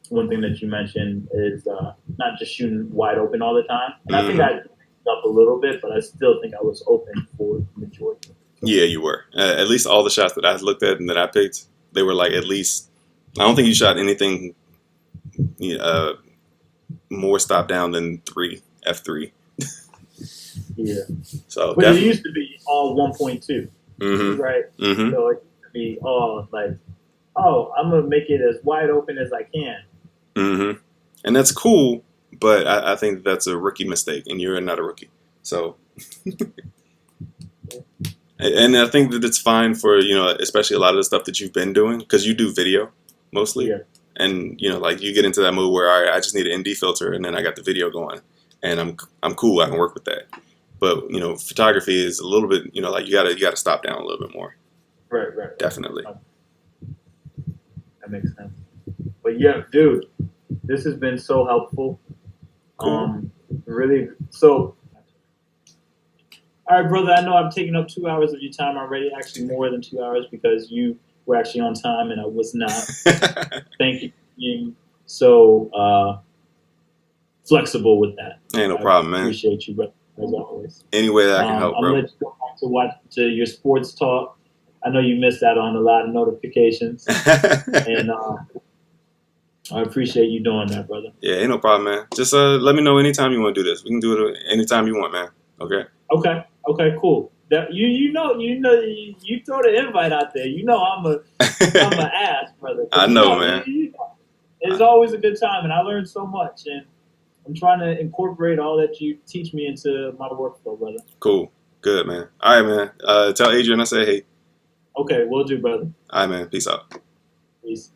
One thing that you mentioned is not just shooting wide open all the time. And I think I picked up a little bit, but I still think I was open for the majority. Yeah, you were. At least all the shots that I looked at and that I picked, they were like at least. I don't think you shot anything more stop down than f3. Yeah. So, but it used to be all 1.2, right? Mm-hmm. So it used to be all like, I'm gonna make it as wide open as I can. Mm-hmm. And that's cool, but I think that's a rookie mistake, and you're not a rookie. So, and I think that it's fine for, especially a lot of the stuff that you've been doing, because you do video mostly. Yeah. And, like you get into that mode where, all right, I just need an ND filter, and then I got the video going, and I'm cool. I can work with that. But, photography is a little bit, like you gotta stop down a little bit more. Right. Definitely. That makes sense. But yeah, dude, this has been so helpful. Cool. Really. So, all right, brother, I know I've taken up 2 hours of your time already, actually more than 2 hours because you were actually on time and I was not. Thank you for being so flexible with that. Ain't no problem, man. Appreciate you, brother, as always. Any way that I can help, bro. I'm going to let you go back to watch your sports talk. I know you missed out on a lot of notifications, and I appreciate you doing that, brother. Yeah, ain't no problem, man. Just let me know anytime you want to do this. We can do it anytime you want, man. Okay. Okay, cool. That you throw the invite out there. I'm an ass, brother. I know, man. It's always a good time, and I learned so much, and I'm trying to incorporate all that you teach me into my workflow, brother. Cool, good, man. All right, man. Tell Adrian I say hey. Okay, will do, brother. All right, man. Peace out. Peace.